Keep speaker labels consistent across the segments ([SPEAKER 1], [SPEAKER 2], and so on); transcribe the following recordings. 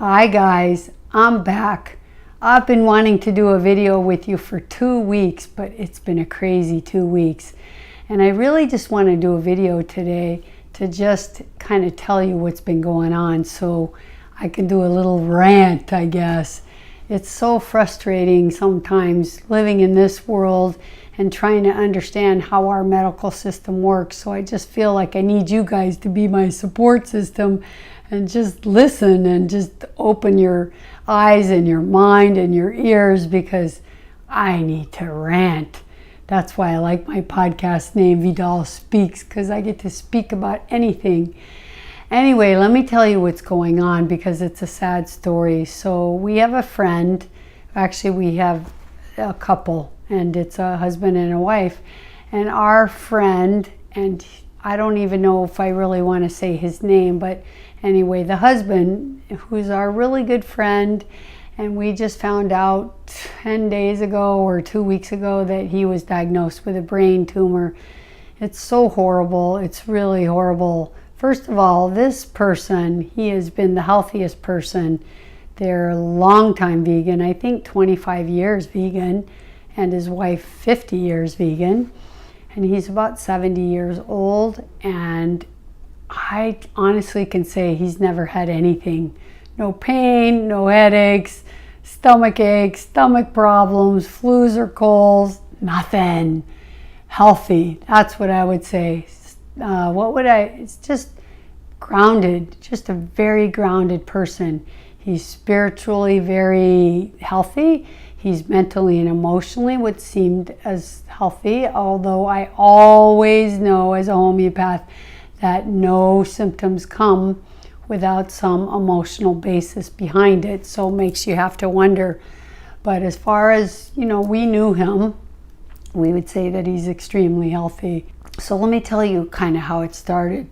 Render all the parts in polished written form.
[SPEAKER 1] Hi guys, I'm back. I've been wanting to do a video with you for 2 weeks, but it's been a crazy 2 weeks. And I really just want to do a video today to just kind of tell you what's been going on so I can do a little rant, I guess. It's so frustrating sometimes living in this world and trying to understand how our medical system works. So I just feel like I need you guys to be my support system and just listen and just open your eyes and your mind and your ears, because I need to rant. That's why I like my podcast name, Vidal Speaks, because I get to speak about anything. Anyway, let me tell you what's going on, because it's a sad story. So we have a friend, actually we have a couple, and it's a husband and a wife. And our friend, and I don't even know if I really want to say his name, but anyway, the husband, who's our really good friend, and we just found out 10 days ago or 2 weeks ago that he was diagnosed with a brain tumor. It's so horrible. It's really horrible. First of all, this person, he has been the healthiest person. They're a long-time vegan, I think 25 years vegan, and his wife 50 years vegan. And he's about 70 years old, and I honestly can say he's never had anything. No pain, no headaches, stomach aches, stomach problems, flus or colds, nothing. Healthy, that's what I would say. It's just grounded, just a very grounded person. He's spiritually very healthy. He's mentally and emotionally what seemed as healthy, although I always know as a homeopath that no symptoms come without some emotional basis behind it. So it makes you have to wonder. But as far as, we knew him, we would say that he's extremely healthy. So let me tell you kind of how it started.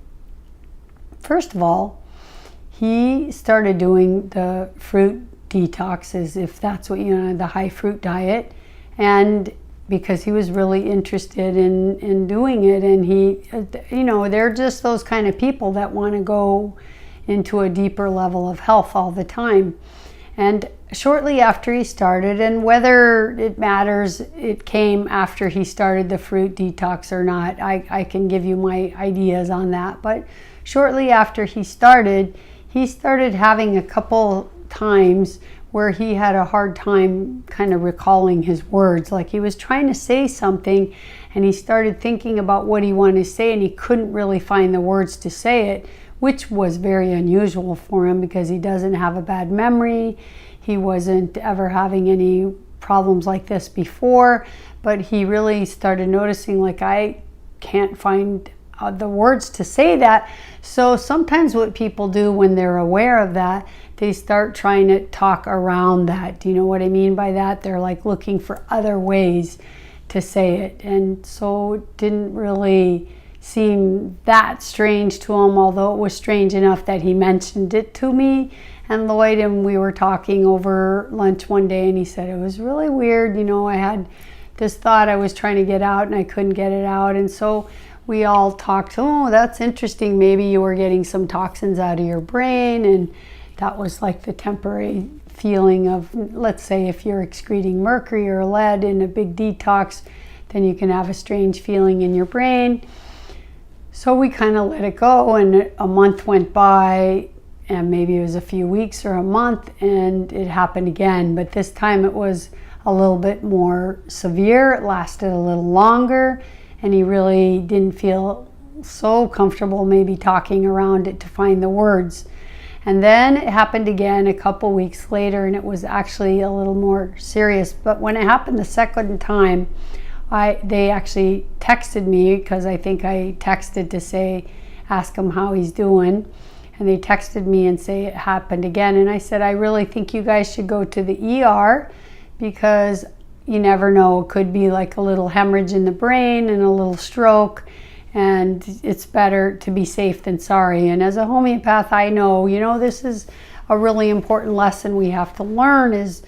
[SPEAKER 1] First of all, he started doing the fruit detoxes, if that's what the high fruit diet, and because he was really interested in doing it. And he, they're just those kind of people that want to go into a deeper level of health all the time. And shortly after he started, and whether it matters, it came after he started the fruit detox or not, I can give you my ideas on that. But shortly after he started having a couple times where he had a hard time kind of recalling his words. Like he was trying to say something and he started thinking about what he wanted to say and he couldn't really find the words to say it, which was very unusual for him because he doesn't have a bad memory. He wasn't ever having any problems like this before, but he really started noticing, like, I can't find the words to say that. So sometimes what people do when they're aware of that, they start trying to talk around that. Do you know what I mean by that? They're like looking for other ways to say it. And so it didn't really seem that strange to him, although it was strange enough that he mentioned it to me and Lloyd, and we were talking over lunch one day, and he said it was really weird. I had this thought I was trying to get out and I couldn't get it out. And so we all talked, oh, that's interesting. Maybe you were getting some toxins out of your brain. And that was like the temporary feeling of, let's say if you're excreting mercury or lead in a big detox, then you can have a strange feeling in your brain. So we kind of let it go, and a month went by, and maybe it was a few weeks or a month, and it happened again. But this time it was a little bit more severe. It lasted a little longer, and he really didn't feel so comfortable maybe talking around it to find the words. And then it happened again a couple weeks later, and it was actually a little more serious. But when it happened the second time, they actually texted me, because I think I texted to ask him how he's doing. And they texted me and say it happened again. And I said, I really think you guys should go to the ER, because you never know. It could be like a little hemorrhage in the brain and a little stroke. And it's better to be safe than sorry. And as a homeopath, I know, this is a really important lesson we have to learn, is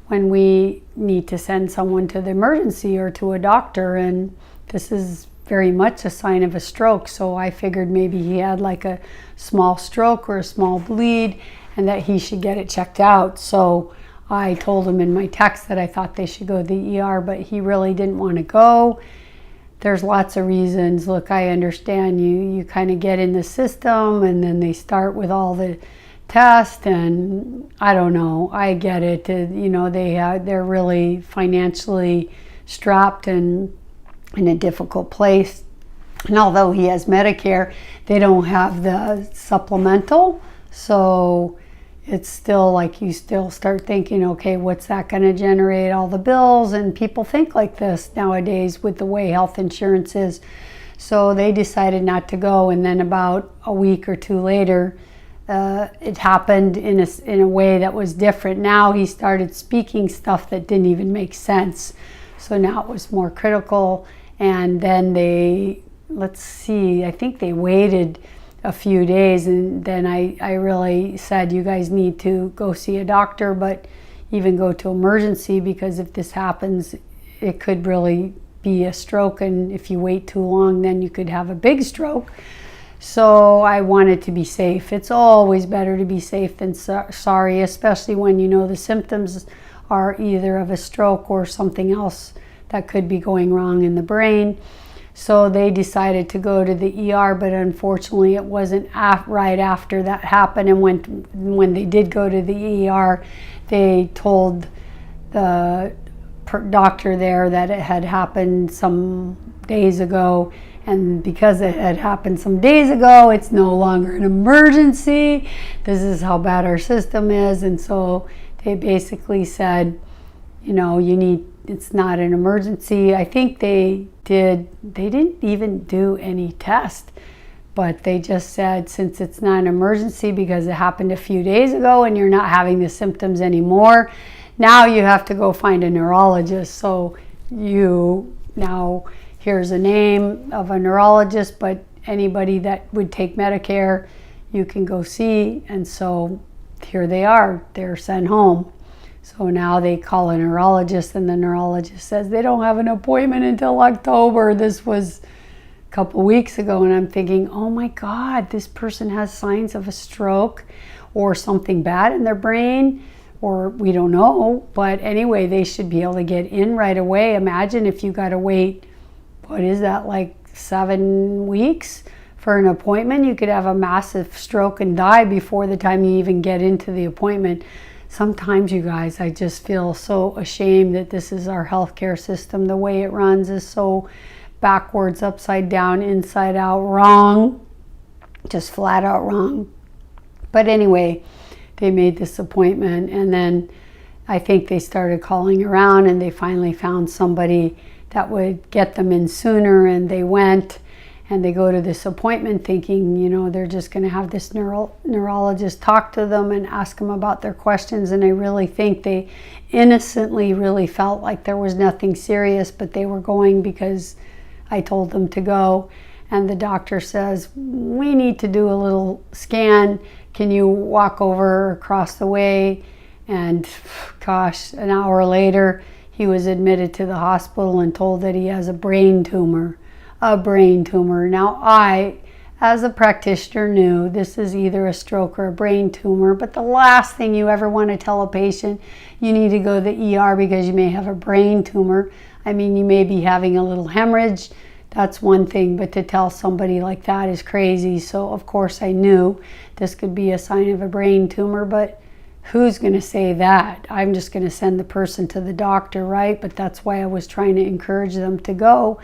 [SPEAKER 1] when we need to send someone to the emergency or to a doctor. And this is very much a sign of a stroke. So I figured maybe he had like a small stroke or a small bleed, and that he should get it checked out. So I told him in my text that I thought they should go to the ER, but he really didn't want to go. There's lots of reasons. Look, I understand you kind of get in the system and then they start with all the tests, and I don't know, I get it. You know, they're really financially strapped and in a difficult place. And although he has Medicare, they don't have the supplemental. So it's still like you still start thinking, okay, what's that going to generate? All the bills. And people think like this nowadays with the way health insurance is. So they decided not to go. And then about a week or two later, it happened in a way that was different. Now he started speaking stuff that didn't even make sense. So now it was more critical. And then I think they waited a few days, and then I really said, you guys need to go see a doctor, but even go to emergency, because if this happens, it could really be a stroke, and if you wait too long, then you could have a big stroke. So I wanted to be safe. It's always better to be safe than sorry, especially when you know the symptoms are either of a stroke or something else that could be going wrong in the brain. So they decided to go to the ER, but unfortunately it wasn't right after that happened. And when they did go to the ER, they told the doctor there that it had happened some days ago. And because it had happened some days ago, it's no longer an emergency. This is how bad our system is. And so they basically said, you know, it's not an emergency. I think they didn't even do any test, but they just said, since it's not an emergency because it happened a few days ago and you're not having the symptoms anymore, now you have to go find a neurologist. So here's a name of a neurologist, but anybody that would take Medicare, you can go see. And so here they are, they're sent home. So now they call a neurologist, and the neurologist says they don't have an appointment until October. This was a couple weeks ago, and I'm thinking, oh my God, this person has signs of a stroke or something bad in their brain, or we don't know. But anyway, they should be able to get in right away. Imagine if you got to wait, what is that, like 7 weeks for an appointment? You could have a massive stroke and die before the time you even get into the appointment. Sometimes, you guys, I just feel so ashamed that this is our healthcare system. The way it runs is so backwards, upside down, inside out, wrong, just flat out wrong. But anyway, they made this appointment, and then I think they started calling around, and they finally found somebody that would get them in sooner, and they went. And they go to this appointment thinking, you know, they're just going to have this neurologist talk to them and ask them about their questions. And I really think they innocently really felt like there was nothing serious, but they were going because I told them to go. And the doctor says, we need to do a little scan. Can you walk over across the way? And gosh, an hour later, he was admitted to the hospital and told that he has a brain tumor. Now I, as a practitioner, knew this is either a stroke or a brain tumor, but the last thing you ever want to tell a patient, you need to go to the ER because you may have a brain tumor. I mean, you may be having a little hemorrhage. That's one thing, but to tell somebody like that is crazy. So of course I knew this could be a sign of a brain tumor, but who's going to say that? I'm just going to send the person to the doctor, right? But that's why I was trying to encourage them to go.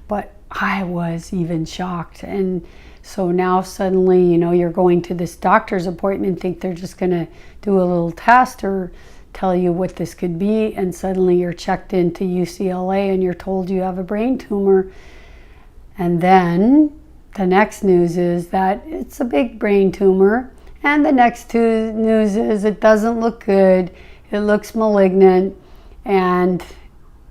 [SPEAKER 1] But I was even shocked. And so now suddenly, you know, you're going to this doctor's appointment, think they're just going to do a little test or tell you what this could be, and suddenly you're checked into UCLA and you're told you have a brain tumor. And then the next news is that it's a big brain tumor, and the next news is it doesn't look good, it looks malignant. And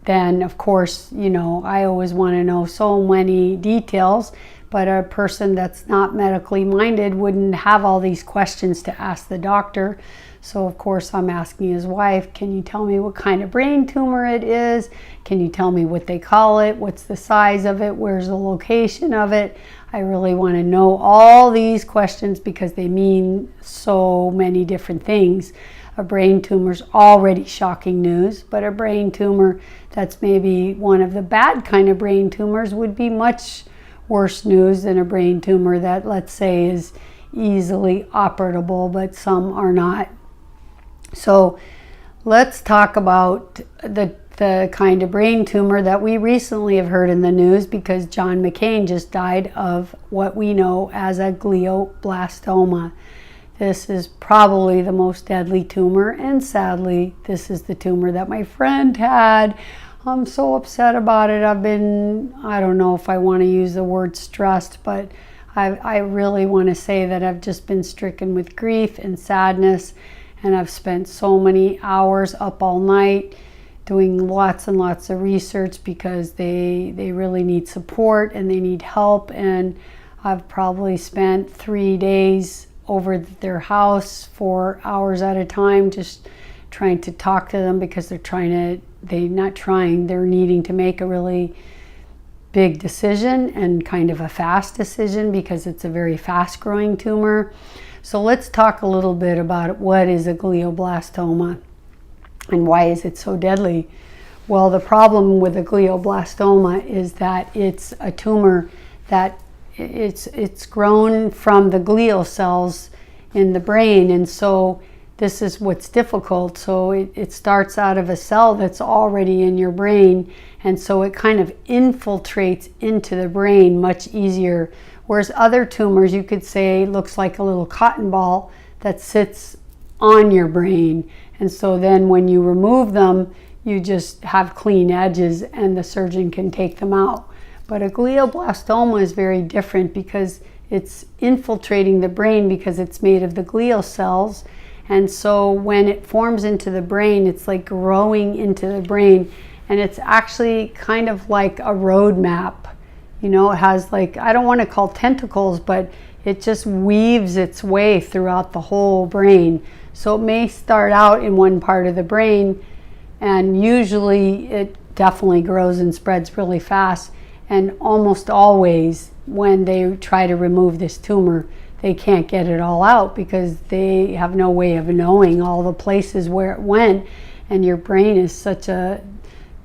[SPEAKER 1] then, of course, you know, I always want to know so many details, but a person that's not medically minded wouldn't have all these questions to ask the doctor. So of course I'm asking his wife, can you tell me what kind of brain tumor it is? Can you tell me what they call it? What's the size of it? Where's the location of it? I really want to know all these questions because they mean so many different things. A brain tumor is already shocking news, but a brain tumor that's maybe one of the bad kind of brain tumors would be much worse news than a brain tumor that, let's say, is easily operable, but some are not. So let's talk about the kind of brain tumor that we recently have heard in the news, because John McCain just died of what we know as a glioblastoma. This is probably the most deadly tumor, and sadly, this is the tumor that my friend had. I'm so upset about it. I don't know if I want to use the word stressed, but I really want to say that I've just been stricken with grief and sadness, and I've spent so many hours up all night doing lots and lots of research because they really need support and they need help. And I've probably spent 3 days over their house for hours at a time just trying to talk to them, because they're needing to make a really big decision, and kind of a fast decision, because it's a very fast growing tumor. So let's talk a little bit about what is a glioblastoma and why is it so deadly. Well, the problem with a glioblastoma is that it's a tumor that it's grown from the glial cells in the brain, and so this is what's difficult. So it starts out of a cell that's already in your brain, and so it kind of infiltrates into the brain much easier. Whereas other tumors, you could say, looks like a little cotton ball that sits on your brain. And so then when you remove them, you just have clean edges and the surgeon can take them out. But a glioblastoma is very different because it's infiltrating the brain, because it's made of the glial cells. And so when it forms into the brain, it's like growing into the brain. And it's actually kind of like a road map. You know, it has, like, I don't want to call tentacles, but it just weaves its way throughout the whole brain. So it may start out in one part of the brain, and usually it definitely grows and spreads really fast. And almost always when they try to remove this tumor, they can't get it all out because they have no way of knowing all the places where it went. And your brain is such a,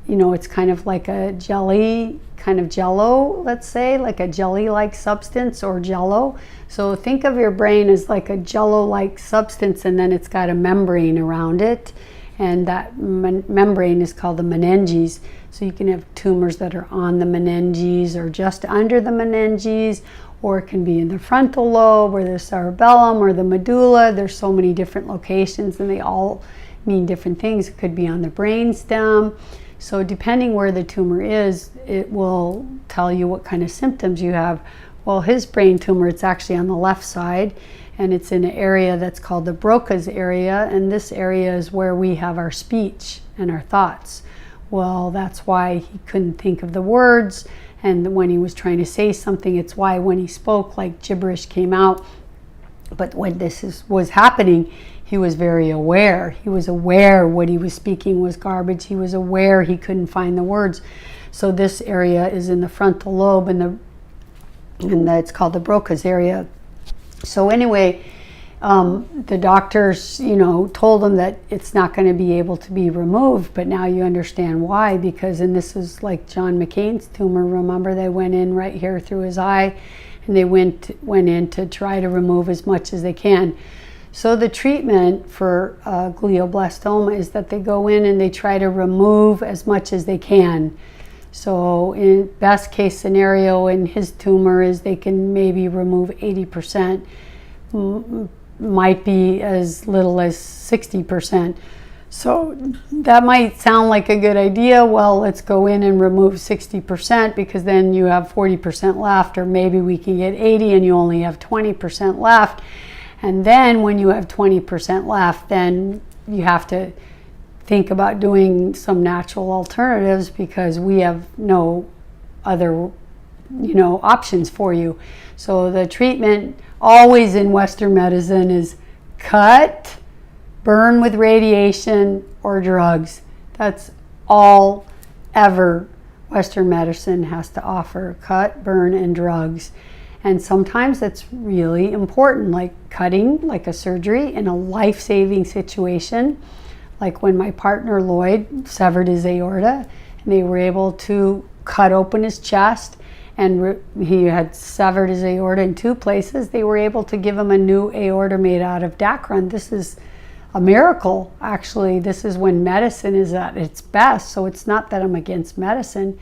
[SPEAKER 1] you know, it's kind of like a jelly, kind of jello, let's say, like a jelly-like substance or jello. So think of your brain as like a jello-like substance, and then it's got a membrane around it. And that membrane is called the meninges. So you can have tumors that are on the meninges or just under the meninges, or it can be in the frontal lobe or the cerebellum or the medulla. There's so many different locations and they all mean different things. It could be on the brain stem. So depending where the tumor is, it will tell you what kind of symptoms you have. Well, his brain tumor, it's actually on the left side, and it's in an area that's called the Broca's area, and this area is where we have our speech and our thoughts. Well, that's why he couldn't think of the words, and when he was trying to say something, it's why when he spoke, like, gibberish came out. But when was happening, he was very aware. He was aware what he was speaking was garbage. He was aware he couldn't find the words. So this area is in the frontal lobe, and it's called the Broca's area. So anyway, the doctors, told him that it's not going to be able to be removed, but now you understand why, because, and this is like John McCain's tumor, remember, they went in right here through his eye, and they went in to try to remove as much as they can. So the treatment for glioblastoma is that they go in and they try to remove as much as they can. So in best case scenario in his tumor is they can maybe remove 80%, might be as little as 60%. So that might sound like a good idea. Well, let's go in and remove 60% because then you have 40% left, or maybe we can get 80 and you only have 20% left. And then when you have 20% left, then you have to think about doing some natural alternatives because we have no other, options for you. So the treatment always in Western medicine is cut, burn with radiation or drugs. That's all ever Western medicine has to offer: cut, burn, and drugs. And sometimes it's really important, like cutting, like a surgery in a life-saving situation, like when my partner Lloyd severed his aorta, and they were able to cut open his chest, and he had severed his aorta in 2 places. They were able to give him a new aorta made out of Dacron. This is a miracle, actually. This is when medicine is at its best. So it's not that I'm against medicine,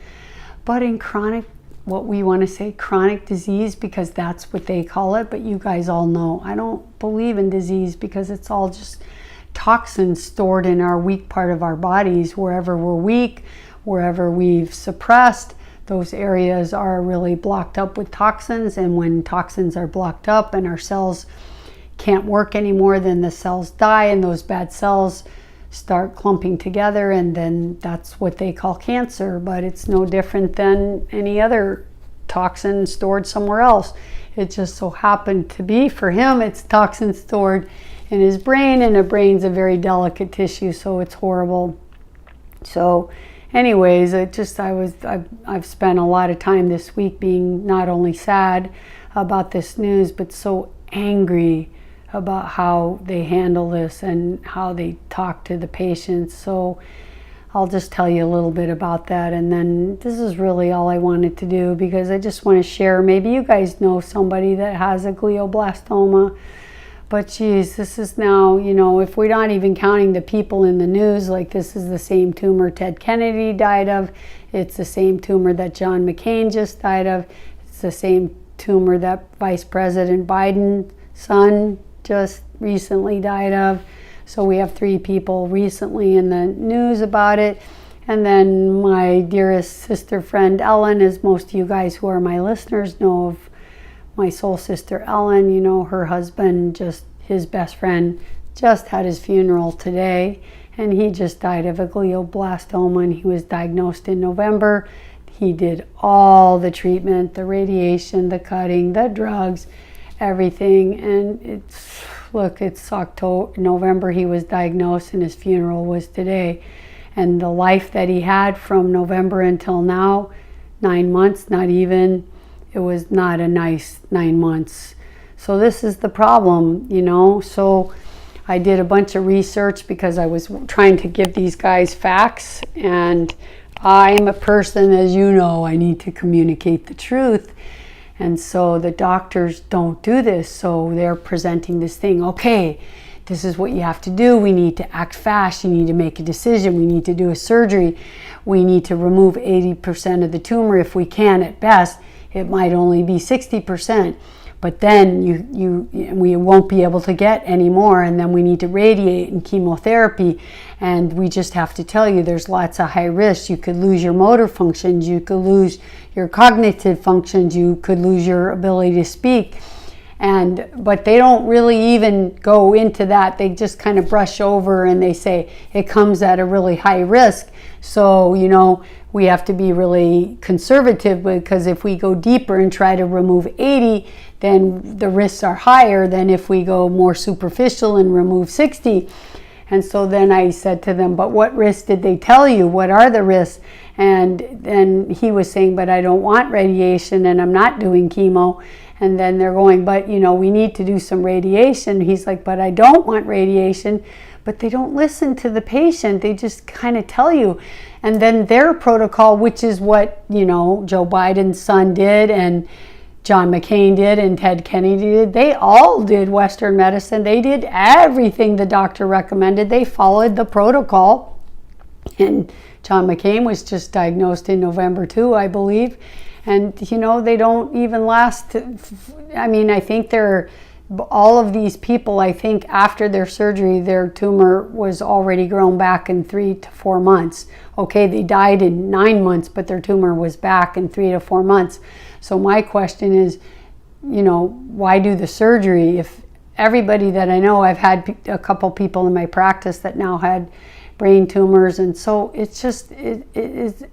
[SPEAKER 1] but in chronic, what we want to say, chronic disease, because that's what they call it. But you guys all know I don't believe in disease, because it's all just toxins stored in our weak part of our bodies. Wherever we're weak, wherever we've suppressed, those areas are really blocked up with toxins. And when toxins are blocked up and our cells can't work anymore, then the cells die, and those bad cells start clumping together, and then that's what they call cancer. But it's no different than any other toxin stored somewhere else. It just so happened to be, for him, it's toxin stored in his brain, and the brain's a very delicate tissue, so it's horrible. So anyways, I've spent a lot of time this week being not only sad about this news, but so angry about how they handle this and how they talk to the patients. So I'll just tell you a little bit about that, and then this is really all I wanted to do, because I just want to share. Maybe you guys know somebody that has a glioblastoma, but geez, this is now, you know, if we're not even counting the people in the news, like this is the same tumor Ted Kennedy died of, it's the same tumor that John McCain just died of, it's the same tumor that Vice President Biden's son just recently died of. So we have 3 people recently in the news about it. And then my dearest sister friend Ellen, as most of you guys who are my listeners know of my soul sister Ellen, you know, her husband, just his best friend, just had his funeral today, and he just died of a glioblastoma, and he was diagnosed in November. He did all the treatment, the radiation, the cutting, the drugs, everything, and it's November he was diagnosed, and his funeral was today. And the life that he had from November until now, 9 months, not even, it was not a nice 9 months. So this is the problem, you know. So I did a bunch of research because I was trying to give these guys facts, and I'm a person, as you know, I need to communicate the truth. And so the doctors don't do this, so they're presenting this thing. Okay, this is what you have to do. We need to act fast. You need to make a decision. We need to do a surgery. We need to remove 80% of the tumor if we can. At best, it might only be 60%. But then we won't be able to get any more, and then we need to radiate and chemotherapy. And we just have to tell you, there's lots of high risks. You could lose your motor functions, you could lose your cognitive functions, you could lose your ability to speak. But they don't really even go into that. They just kind of brush over, and they say it comes at a really high risk. So, you know, we have to be really conservative, because if we go deeper and try to remove 80, then the risks are higher than if we go more superficial and remove 60. And so then I said to them, but what risks did they tell you? What are the risks? And then he was saying, but I don't want radiation, and I'm not doing chemo. And then they're going, but you know, we need to do some radiation. He's like, but I don't want radiation. But they don't listen to the patient. They just kind of tell you. And then their protocol, which is what, you know, Joe Biden's son did, and John McCain did, and Ted Kennedy did, they all did Western medicine. They did everything the doctor recommended. They followed the protocol. And John McCain was just diagnosed in November too, I believe. And, you know, they don't even last. I mean, I think all of these people, I think after their surgery, their tumor was already grown back in 3 to 4 months. Okay, they died in 9 months, but their tumor was back in 3 to 4 months. So my question is, you know, why do the surgery? If everybody that I know, I've had a couple people in my practice that now had brain tumors, and so it's just, it's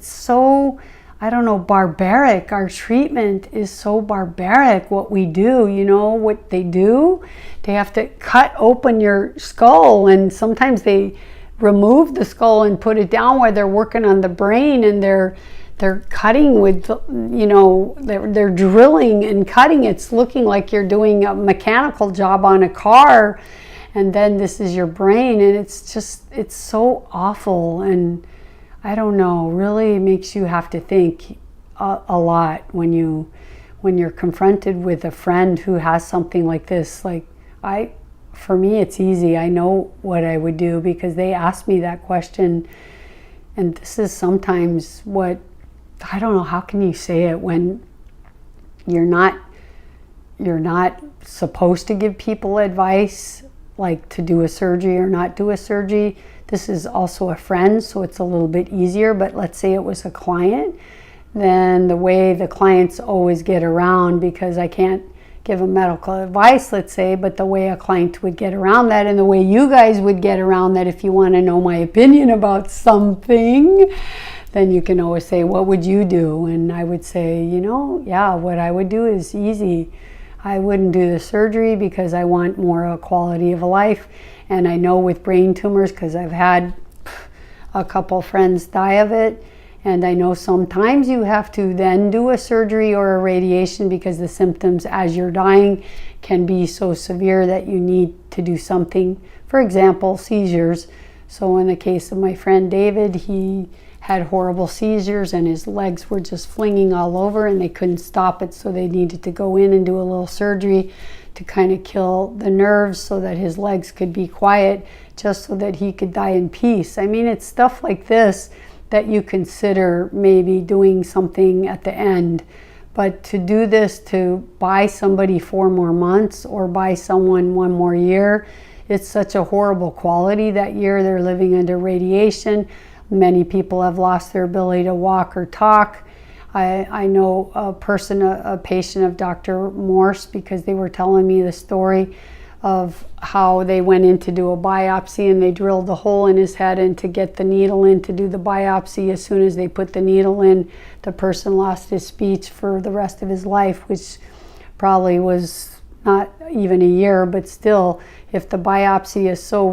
[SPEAKER 1] so I don't know, barbaric. Our treatment is so barbaric, what we do. You know what they do? They have to cut open your skull, and sometimes they remove the skull and put it down while they're working on the brain, and they're cutting with, you know, they're drilling and cutting. It's looking like you're doing a mechanical job on a car, and then this is your brain, and it's just, it's so awful. And I don't know, really makes you have to think a lot when you're confronted with a friend who has something like this. Like, for me, it's easy. I know what I would do because they asked me that question. And this is sometimes what, I don't know, how can you say it when you're not supposed to give people advice, like to do a surgery or not do a surgery. This is also a friend, so it's a little bit easier. But let's say it was a client, then the way the clients always get around, because I can't give them medical advice, let's say, but the way a client would get around that, and the way you guys would get around that, if you want to know my opinion about something, then you can always say, what would you do? And I would say, you know, yeah, what I would do is easy. I wouldn't do the surgery because I want more quality of life. And I know with brain tumors, because I've had a couple friends die of it, and I know sometimes you have to then do a surgery or a radiation because the symptoms as you're dying can be so severe that you need to do something. For example, seizures. So in the case of my friend David, he had horrible seizures and his legs were just flinging all over and they couldn't stop it, so they needed to go in and do a little surgery to kind of kill the nerves so that his legs could be quiet, just so that he could die in peace. I mean, it's stuff like this that you consider maybe doing something at the end. But to do this, to buy somebody 4 more months or buy someone 1 more year, it's such a horrible quality that year. They're living under radiation. Many people have lost their ability to walk or talk. I know a patient of Dr. Morse, because they were telling me the story of how they went in to do a biopsy and they drilled a hole in his head, and to get the needle in to do the biopsy, as soon as they put the needle in, the person lost his speech for the rest of his life, which probably was not even a year, but still, if the biopsy is so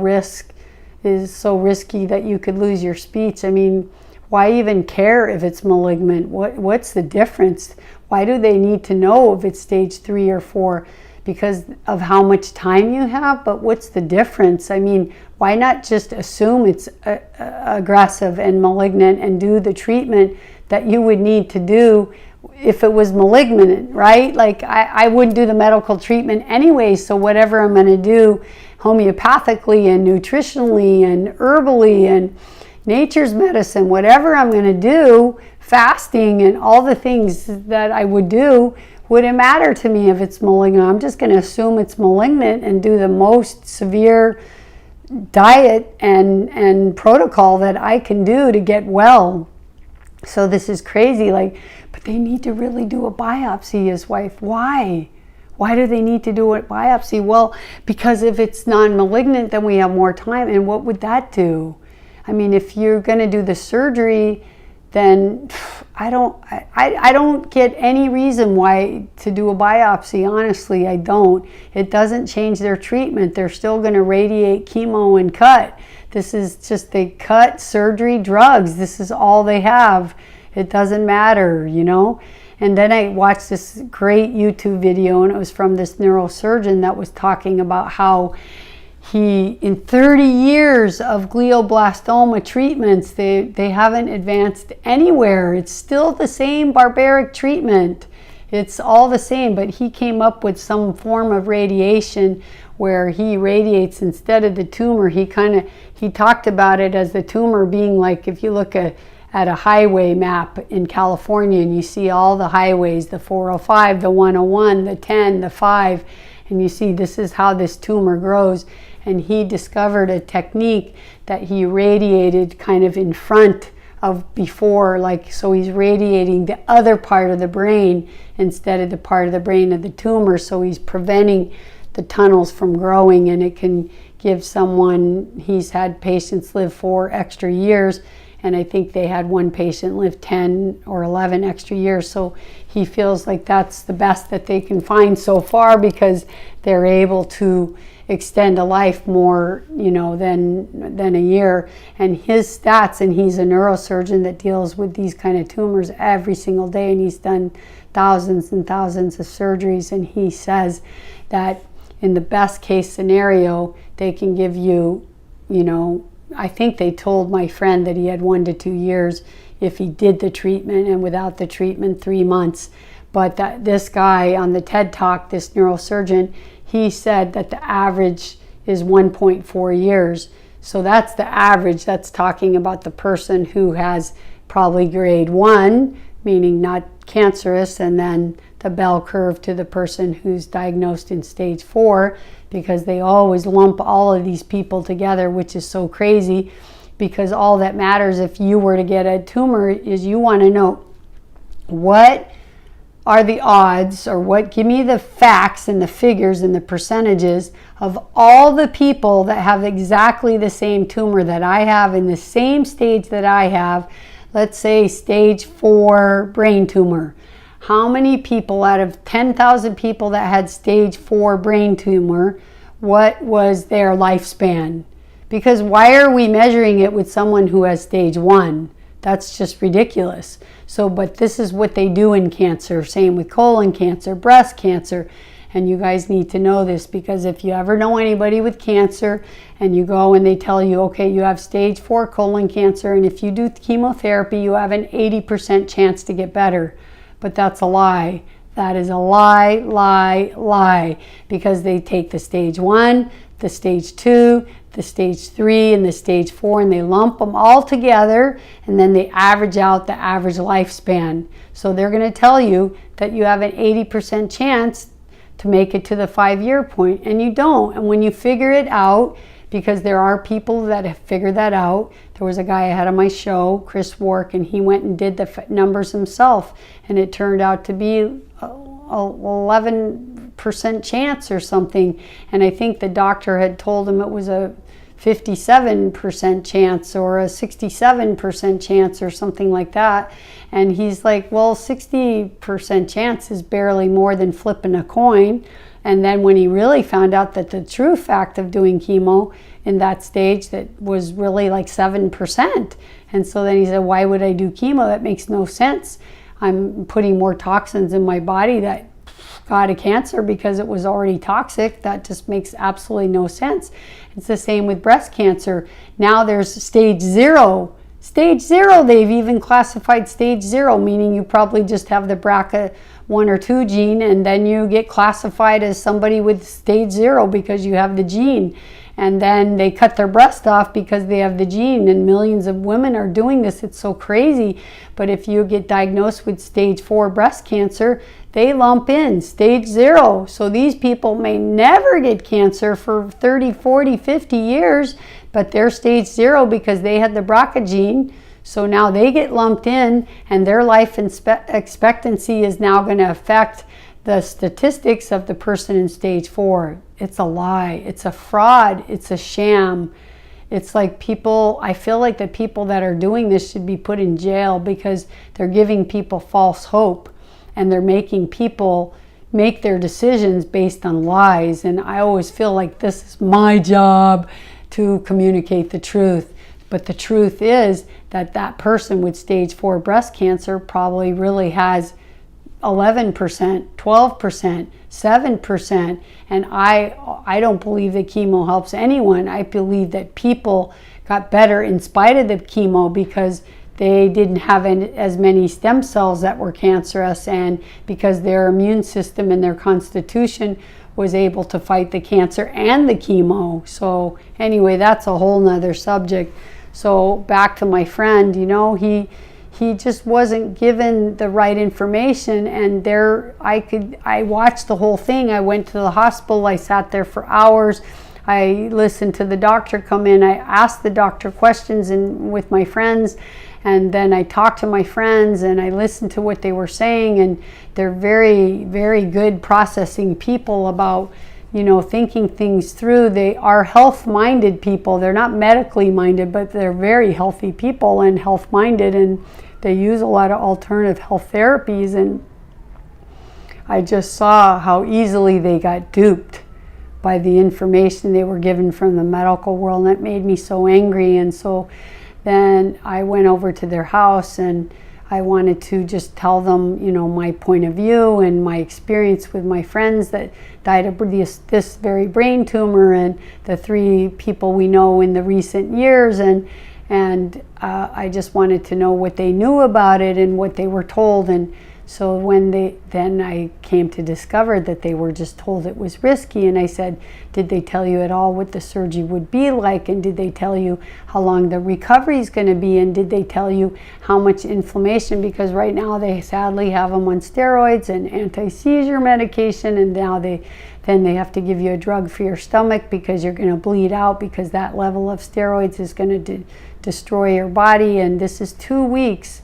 [SPEAKER 1] risky that you could lose your speech, I mean, why even care if it's malignant? What's the difference? Why do they need to know if it's stage 3 or 4? Because of how much time you have? But what's the difference? I mean, why not just assume it's aggressive and malignant and do the treatment that you would need to do if it was malignant, right? Like, I wouldn't do the medical treatment anyway, so whatever I'm going to do homeopathically and nutritionally and herbally and nature's medicine, whatever I'm going to do, fasting and all the things that I would do, wouldn't matter to me if it's malignant. I'm just going to assume it's malignant and do the most severe diet and protocol that I can do to get well. So this is crazy. Like, but they need to really do a biopsy, his wife. Why? Why do they need to do a biopsy? Well, because if it's non-malignant, then we have more time. And what would that do? I mean, if you're going to do the surgery, then I don't get any reason why to do a biopsy. Honestly, I don't. It doesn't change their treatment. They're still going to radiate, chemo, and cut. This is just, they cut, surgery, drugs. This is all they have. It doesn't matter, you know. And then I watched this great YouTube video, and it was from this neurosurgeon that was talking about how he, in 30 years of glioblastoma treatments, they haven't advanced anywhere. It's still the same barbaric treatment. It's all the same, but he came up with some form of radiation where he radiates instead of the tumor. He talked about it as the tumor being like, if you look at a highway map in California and you see all the highways, the 405, the 101, the 10, the 5, and you see this is how this tumor grows. And he discovered a technique that he radiated kind of in front of before, like, so he's radiating the other part of the brain instead of the part of the brain of the tumor, so he's preventing the tunnels from growing, and it can give someone, he's had patients live 4 extra years, and I think they had one patient live 10 or 11 extra years. So he feels like that's the best that they can find so far, because they're able to extend a life more, you know, than a year. And his stats, and he's a neurosurgeon that deals with these kind of tumors every single day, and he's done thousands and thousands of surgeries, and he says that in the best case scenario, they can give you, you know, I think they told my friend that he had 1 to 2 years if he did the treatment, and without the treatment, 3 months. But this guy on the TED Talk, this neurosurgeon, he said that the average is 1.4 years. So that's the average. That's talking about the person who has probably grade 1, meaning not cancerous, and then the bell curve to the person who's diagnosed in stage 4, because they always lump all of these people together, which is so crazy, because all that matters if you were to get a tumor is you want to know what are the odds, or what, give me the facts and the figures and the percentages of all the people that have exactly the same tumor that I have in the same stage that I have. Let's say stage 4 brain tumor. How many people out of 10,000 people that had stage 4 brain tumor, what was their lifespan? Because why are we measuring it with someone who has stage 1? That's just ridiculous. So, but this is what they do in cancer. Same with colon cancer, breast cancer. And you guys need to know this, because if you ever know anybody with cancer and you go and they tell you, okay, you have stage 4 colon cancer, and if you do chemotherapy, you have an 80% chance to get better. But that's a lie. That is a lie, lie, lie. Because they take the stage 1, the stage 2, the stage 3, and the stage 4, and they lump them all together, and then they average out the average lifespan. So they're going to tell you that you have an 80% chance to make it to the 5-year point, and you don't. And when you figure it out, because there are people that have figured that out. There was a guy I had on my show, Chris Wark, and he went and did the numbers himself, and it turned out to be 11% chance or something. And I think the doctor had told him it was a 57% chance or a 67% chance or something like that. And he's like, well, 60% chance is barely more than flipping a coin. And then when he really found out that the true fact of doing chemo in that stage, that was really like 7%. And so then he said, why would I do chemo? That makes no sense. I'm putting more toxins in my body that got a cancer because it was already toxic. That just makes absolutely no sense. It's the same with breast cancer. Now there's stage 0. Stage 0, they've even classified stage 0, meaning you probably just have the BRCA1 or 2 gene, and then you get classified as somebody with stage 0 because you have the gene. And then they cut their breast off because they have the gene, and millions of women are doing this. It's so crazy. But if you get diagnosed with stage 4 breast cancer, they lump in stage 0. So these people may never get cancer for 30, 40, 50 years, but they're stage 0 because they had the BRCA gene. So now they get lumped in, and their life expectancy is now going to affect the statistics of the person in stage 4. It's a lie. It's a fraud. It's a sham. It's like people, I feel like the people that are doing this should be put in jail because they're giving people false hope, and they're making people make their decisions based on lies. And I always feel like this is my job to communicate the truth. But the truth is that that person with stage 4 breast cancer probably really has 11%, 12%, 7%. And I don't believe that chemo helps anyone. I believe that people got better in spite of the chemo because they didn't have as many stem cells that were cancerous, and because their immune system and their constitution was able to fight the cancer and the chemo. So anyway, that's a whole nother subject. So back to my friend, you know, he just wasn't given the right information, and I watched the whole thing. I went to the hospital, I sat there for hours. I listened to the doctor come in. I asked the doctor questions with my friends, and then I talked to my friends and I listened to what they were saying, and they're very, very good processing people about, thinking things through. They are health-minded people. They're not medically minded, but they're very healthy people and health-minded, and they use a lot of alternative health therapies. And I just saw how easily they got duped by the information they were given from the medical world, and that made me so angry. And so then I went over to their house, and I wanted to just tell them, my point of view and my experience with my friends that died of this very brain tumor, and the 3 people we know in the recent years, and I just wanted to know what they knew about it and what they were told. And so then I came to discover that they were just told it was risky, and I said, did they tell you at all what the surgery would be like, and did they tell you how long the recovery is going to be, and did they tell you how much inflammation, because right now they sadly have them on steroids and anti-seizure medication, and now they have to give you a drug for your stomach because you're going to bleed out, because that level of steroids is going to destroy your body. And this is 2 weeks.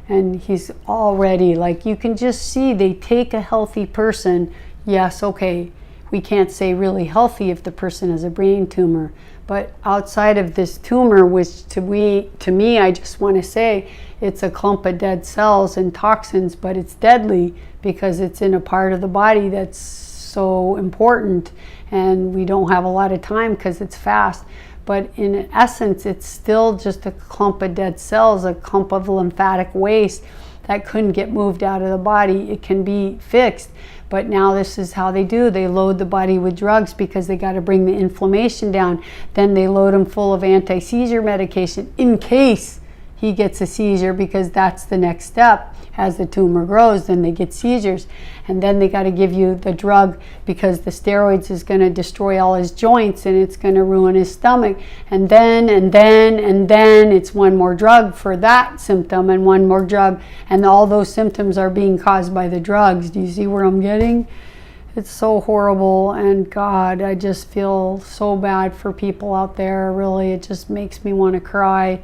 [SPEAKER 1] And he's already, like, you can just see they take a healthy person. Yes, okay, we can't say really healthy if the person has a brain tumor. But outside of this tumor, which to me, I just want to say, it's a clump of dead cells and toxins, but it's deadly because it's in a part of the body that's so important. And we don't have a lot of time because it's fast. But in essence, it's still just a clump of dead cells, a clump of lymphatic waste that couldn't get moved out of the body. It can be fixed. But now this is how they do. They load the body with drugs because they got to bring the inflammation down. Then they load him full of anti-seizure medication in case he gets a seizure, because that's the next step. As the tumor grows, then they get seizures. And then they got to give you the drug because the steroids is going to destroy all his joints and it's going to ruin his stomach. And then it's one more drug for that symptom and one more drug. And all those symptoms are being caused by the drugs. Do you see where I'm getting? It's so horrible. And God, I just feel so bad for people out there. Really, it just makes me want to cry.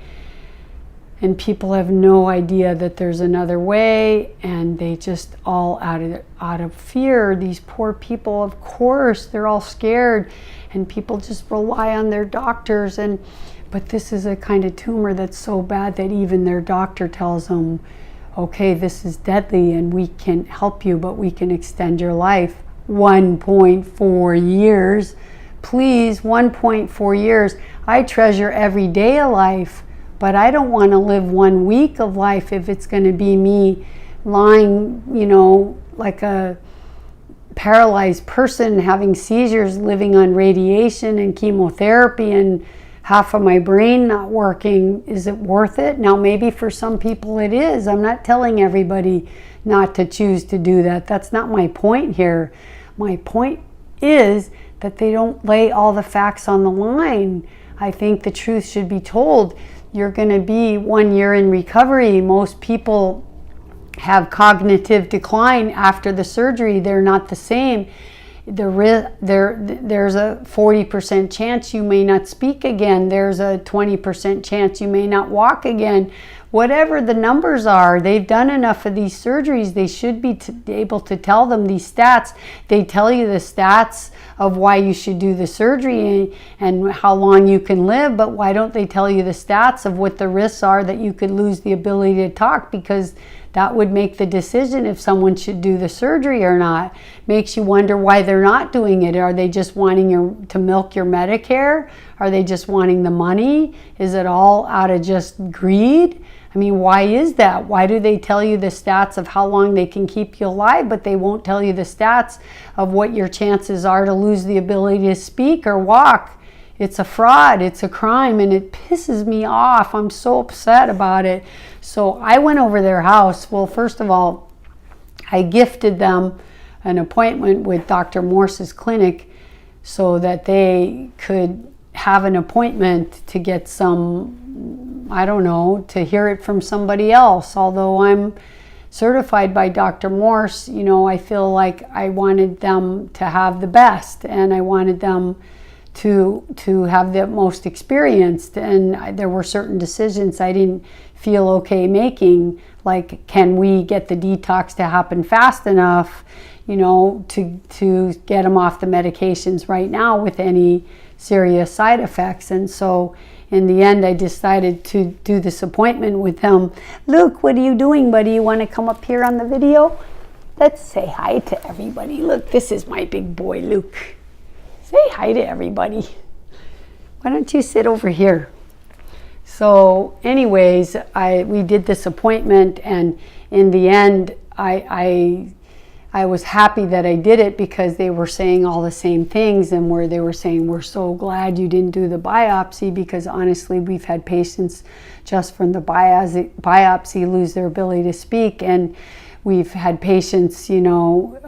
[SPEAKER 1] And people have no idea that there's another way, and they just all out of fear. These poor people, of course, they're all scared, and people just rely on their doctors. But this is a kind of tumor that's so bad that even their doctor tells them, okay, this is deadly and we can help you, but we can extend your life 1.4 years. Please, 1.4 years. I treasure every day of life. But I don't want to live 1 week of life if it's going to be me lying, like a paralyzed person, having seizures, living on radiation and chemotherapy, and half of my brain not working. Is it worth it? Now, maybe for some people it is. I'm not telling everybody not to choose to do that. That's not my point here. My point is that they don't lay all the facts on the line. I think the truth should be told. You're going to be 1 year in recovery. Most people have cognitive decline after the surgery. They're not the same. There's a 40% chance you may not speak again. There's a 20% chance you may not walk again. Whatever the numbers are, they've done enough of these surgeries. They should be able to tell them these stats. They tell you the stats of why you should do the surgery and how long you can live, but why don't they tell you the stats of what the risks are that you could lose the ability to talk? Because that would make the decision if someone should do the surgery or not. Makes you wonder why they're not doing it. Are they just wanting to milk your Medicare? Are they just wanting the money? Is it all out of just greed? I mean, why is that? Why do they tell you the stats of how long they can keep you alive, but they won't tell you the stats of what your chances are to lose the ability to speak or walk? It's a fraud, it's a crime, and it pisses me off. I'm so upset about it. So I went over their house. Well, first of all, I gifted them an appointment with Dr. Morse's clinic so that they could have an appointment to get some, I don't know, to hear it from somebody else. Although I'm certified by Dr. Morse, I feel like I wanted them to have the best, and I wanted them to have the most experienced. And there were certain decisions I didn't feel okay making, like, can we get the detox to happen fast enough? you know, to get them off the medications right now with any serious side effects. And so in the end, I decided to do this appointment with him. Luke, what are you doing, buddy? You want to come up here on the video? Let's say hi to everybody. Look, this is my big boy, Luke. Say hi to everybody. Why don't you sit over here? So anyways, we did this appointment, and in the end, I was happy that I did it, because they were saying all the same things, and where they were saying, we're so glad you didn't do the biopsy, because honestly, we've had patients just from the biopsy lose their ability to speak, and we've had patients, you know,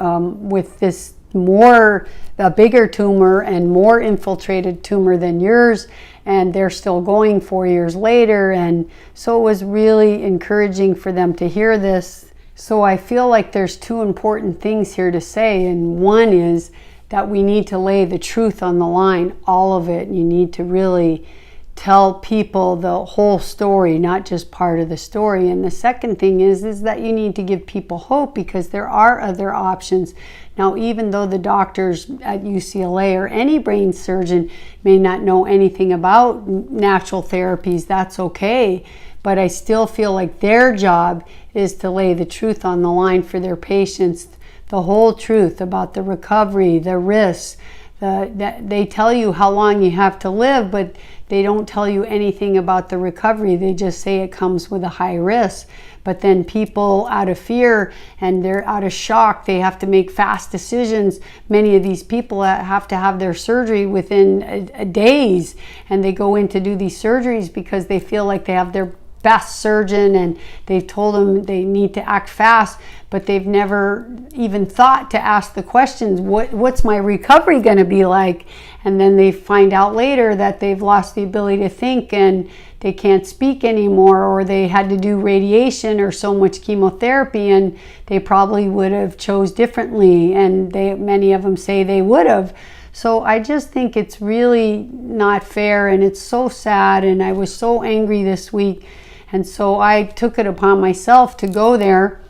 [SPEAKER 1] with this a bigger tumor and more infiltrated tumor than yours, and they're still going 4 years later. And so it was really encouraging for them to hear this. So I feel like there's two important things here to say, and one is that we need to lay the truth on the line, all of it. You need to really tell people the whole story, not just part of the story. And the second thing is that you need to give people hope, because there are other options. Now, even though the doctors at UCLA or any brain surgeon may not know anything about natural therapies, that's okay. But I still feel like their job is to lay the truth on the line for their patients, the whole truth about the recovery, the risks. They tell you how long you have to live, but they don't tell you anything about the recovery. They just say it comes with a high risk. But then people, out of fear and they're out of shock, they have to make fast decisions. Many of these people have to have their surgery within days, and they go in to do these surgeries because they feel like they have their best surgeon and they've told them they need to act fast, but they've never even thought to ask the questions, what's my recovery going to be like? And then they find out later that they've lost the ability to think and they can't speak anymore, or they had to do radiation or so much chemotherapy, and they probably would have chose differently, and many of them say they would have. So I just think it's really not fair, and it's so sad, and I was so angry this week. And so I took it upon myself to go there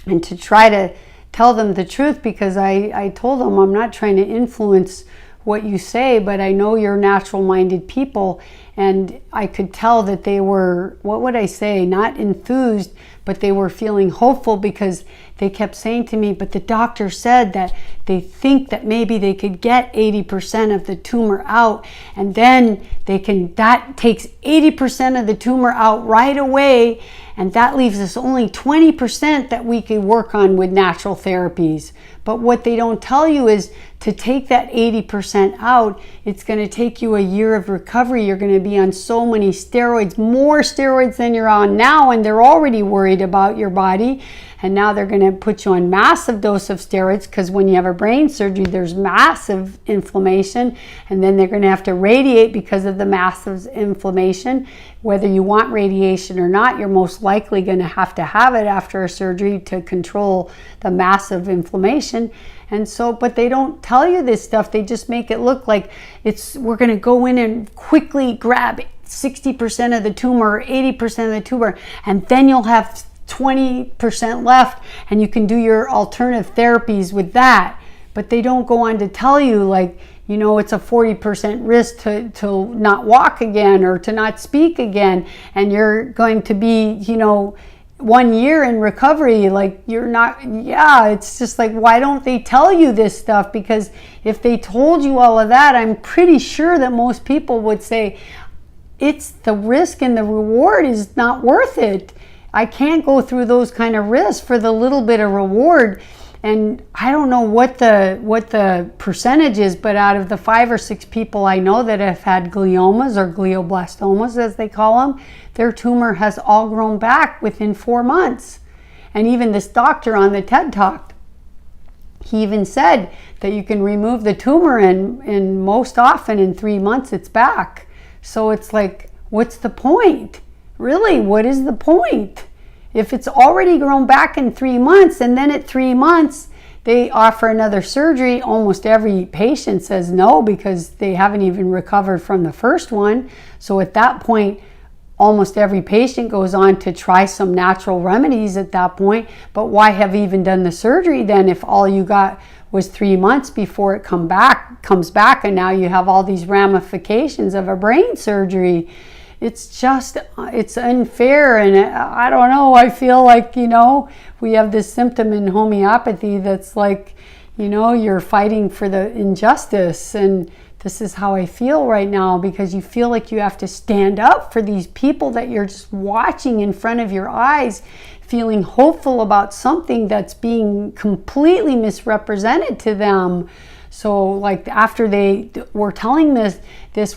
[SPEAKER 1] and to try to tell them the truth, because I told them, I'm not trying to influence what you say, but I know you're natural-minded people. And I could tell that they were, what would I say, not enthused, but they were feeling hopeful, because they kept saying to me, but the doctor said that they think that maybe they could get 80% of the tumor out, and then that takes 80% of the tumor out right away, and that leaves us only 20% that we could work on with natural therapies. But what they don't tell you is to take that 80% out, it's going to take you a year of recovery. You're going to be on so many steroids, more steroids than you're on now, and they're already worried about your body. And now they're going to put you on massive dose of steroids, because when you have a brain surgery, there's massive inflammation, and then they're going to have to radiate because of the massive inflammation. Whether you want radiation or not, you're most likely going to have it after a surgery to control the massive inflammation. And so, but they don't tell you this stuff. They just make it look like we're going to go in and quickly grab 60% of the tumor or 80% of the tumor, and then you'll have 20% left, and you can do your alternative therapies with that. But they don't go on to tell you, like, you know, it's a 40% risk to not walk again or to not speak again, and you're going to be, you know, 1 year in recovery. Like, you're not, it's just like, why don't they tell you this stuff? Because if they told you all of that, I'm pretty sure that most people would say, it's the risk and the reward is not worth it. I can't go through those kind of risks for the little bit of reward. And I don't know what the percentage is, but out of the 5 or 6 people I know that have had gliomas, or glioblastomas as they call them, their tumor has all grown back within 4 months. And even this doctor on the TED Talk, he even said that you can remove the tumor and most often in 3 months it's back. So it's like, what's the point? Really, what is the point? If it's already grown back in 3 months, and then at 3 months they offer another surgery, almost every patient says no, because they haven't even recovered from the first one. So at that point, almost every patient goes on to try some natural remedies at that point. But why have you even done the surgery then if all you got was 3 months before it comes back, and now you have all these ramifications of a brain surgery? It's just, it's unfair, and I don't know, I feel like, we have this symptom in homeopathy that's like, you're fighting for the injustice, and this is how I feel right now, because you feel like you have to stand up for these people that you're just watching in front of your eyes, feeling hopeful about something that's being completely misrepresented to them. So like after they were telling this,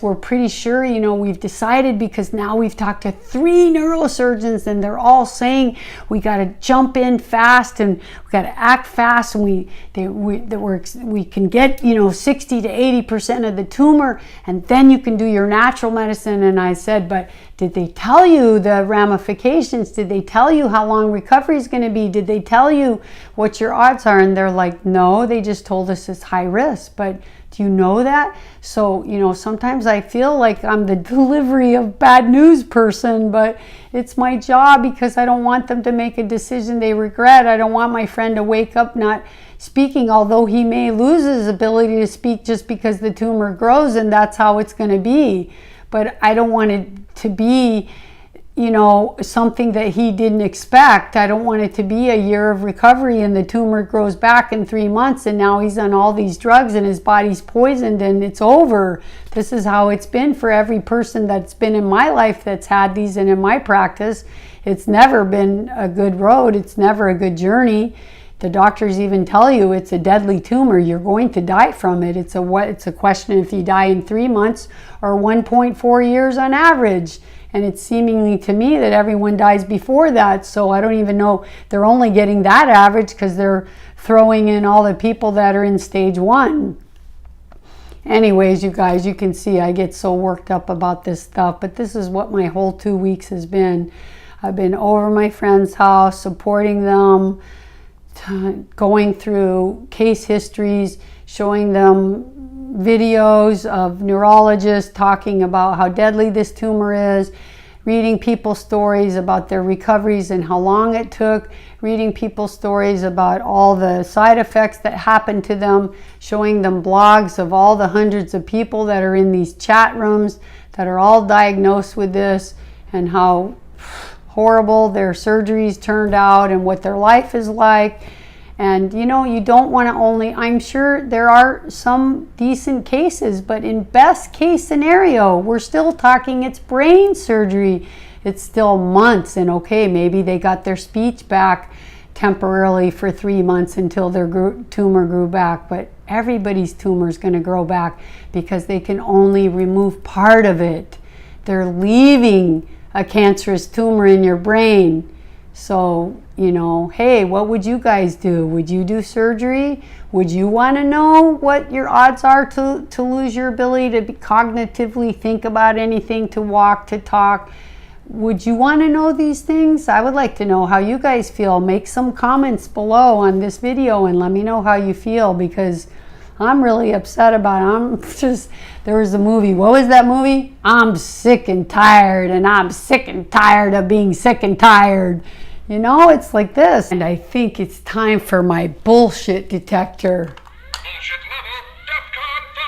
[SPEAKER 1] we're pretty sure, we've decided, because now we've talked to 3 neurosurgeons and they're all saying we got to jump in fast and we got to act fast, and we can get 60 to 80% of the tumor, and then you can do your natural medicine. And I said, but did they tell you the ramifications? Did they tell you how long recovery is going to be? Did they tell you what your odds are? And they're like, no, they just told us it's high risk. But do you know that? So, sometimes I feel like I'm the delivery of bad news person, but it's my job, because I don't want them to make a decision they regret. I don't want my friend to wake up not speaking, although he may lose his ability to speak just because the tumor grows and that's how it's going to be. But I don't want it to be, something that he didn't expect. I don't want it to be a year of recovery and the tumor grows back in 3 months and now he's on all these drugs and his body's poisoned and it's over. This is how it's been for every person that's been in my life that's had these, and in my practice, it's never been a good road. It's never a good journey. The doctors even tell you it's a deadly tumor. You're going to die from it. It's a question if you die in 3 months or 1.4 years on average. And it's seemingly to me that everyone dies before that. So I don't even know, they're only getting that average because they're throwing in all the people that are in stage 1. Anyways, you guys, you can see I get so worked up about this stuff, but this is what my whole 2 weeks has been. I've been over my friend's house, supporting them, going through case histories, showing them videos of neurologists talking about how deadly this tumor is, reading people's stories about their recoveries and how long it took, reading people's stories about all the side effects that happened to them, showing them blogs of all the hundreds of people that are in these chat rooms that are all diagnosed with this, and how horrible their surgeries turned out and what their life is like. And you don't want to only, I'm sure there are some decent cases, but in best case scenario, we're still talking it's brain surgery. It's still months, and okay, maybe they got their speech back temporarily for 3 months until their tumor grew back, but everybody's tumor is going to grow back because they can only remove part of it. They're leaving a cancerous tumor in your brain. So, hey, what would you guys do? Would you do surgery? Would you want to know what your odds are to lose your ability to cognitively think about anything, to walk, to talk? Would you want to know these things? I would like to know how you guys feel. Make some comments below on this video and let me know how you feel, because I'm really upset about it. There was a movie. What was that movie? I'm sick and tired, and I'm sick and tired of being sick and tired. It's like this. And I think it's time for my bullshit detector.
[SPEAKER 2] Bullshit level, DEFCON 5.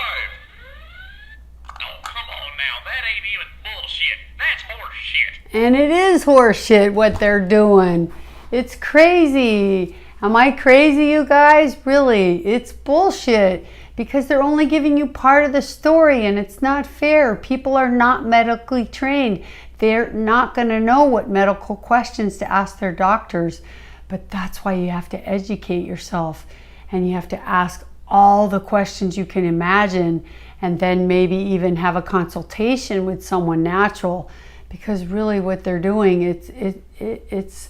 [SPEAKER 2] Oh, come on now. That ain't even bullshit. That's horse shit.
[SPEAKER 1] And it is horse shit what they're doing. It's crazy. Am I crazy, you guys? Really, it's bullshit, because they're only giving you part of the story, and it's not fair. People are not medically trained. They're not going to know what medical questions to ask their doctors, but that's why you have to educate yourself, and you have to ask all the questions you can imagine, and then maybe even have a consultation with someone natural, because really what they're doing, it's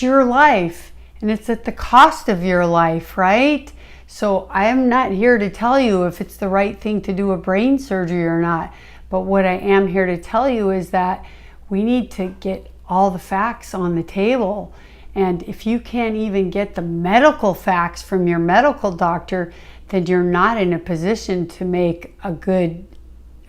[SPEAKER 1] your life. And it's at the cost of your life, right? So I am not here to tell you if it's the right thing to do a brain surgery or not. But what I am here to tell you is that we need to get all the facts on the table. And if you can't even get the medical facts from your medical doctor, then you're not in a position to make a good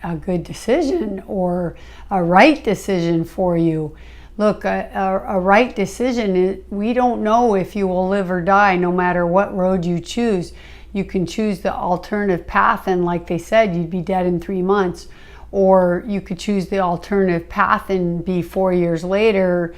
[SPEAKER 1] a good decision or a right decision for you. Look, a right decision, we don't know if you will live or die no matter what road you choose. You can choose the alternative path, and like they said, you'd be dead in 3 months. Or you could choose the alternative path and be 4 years later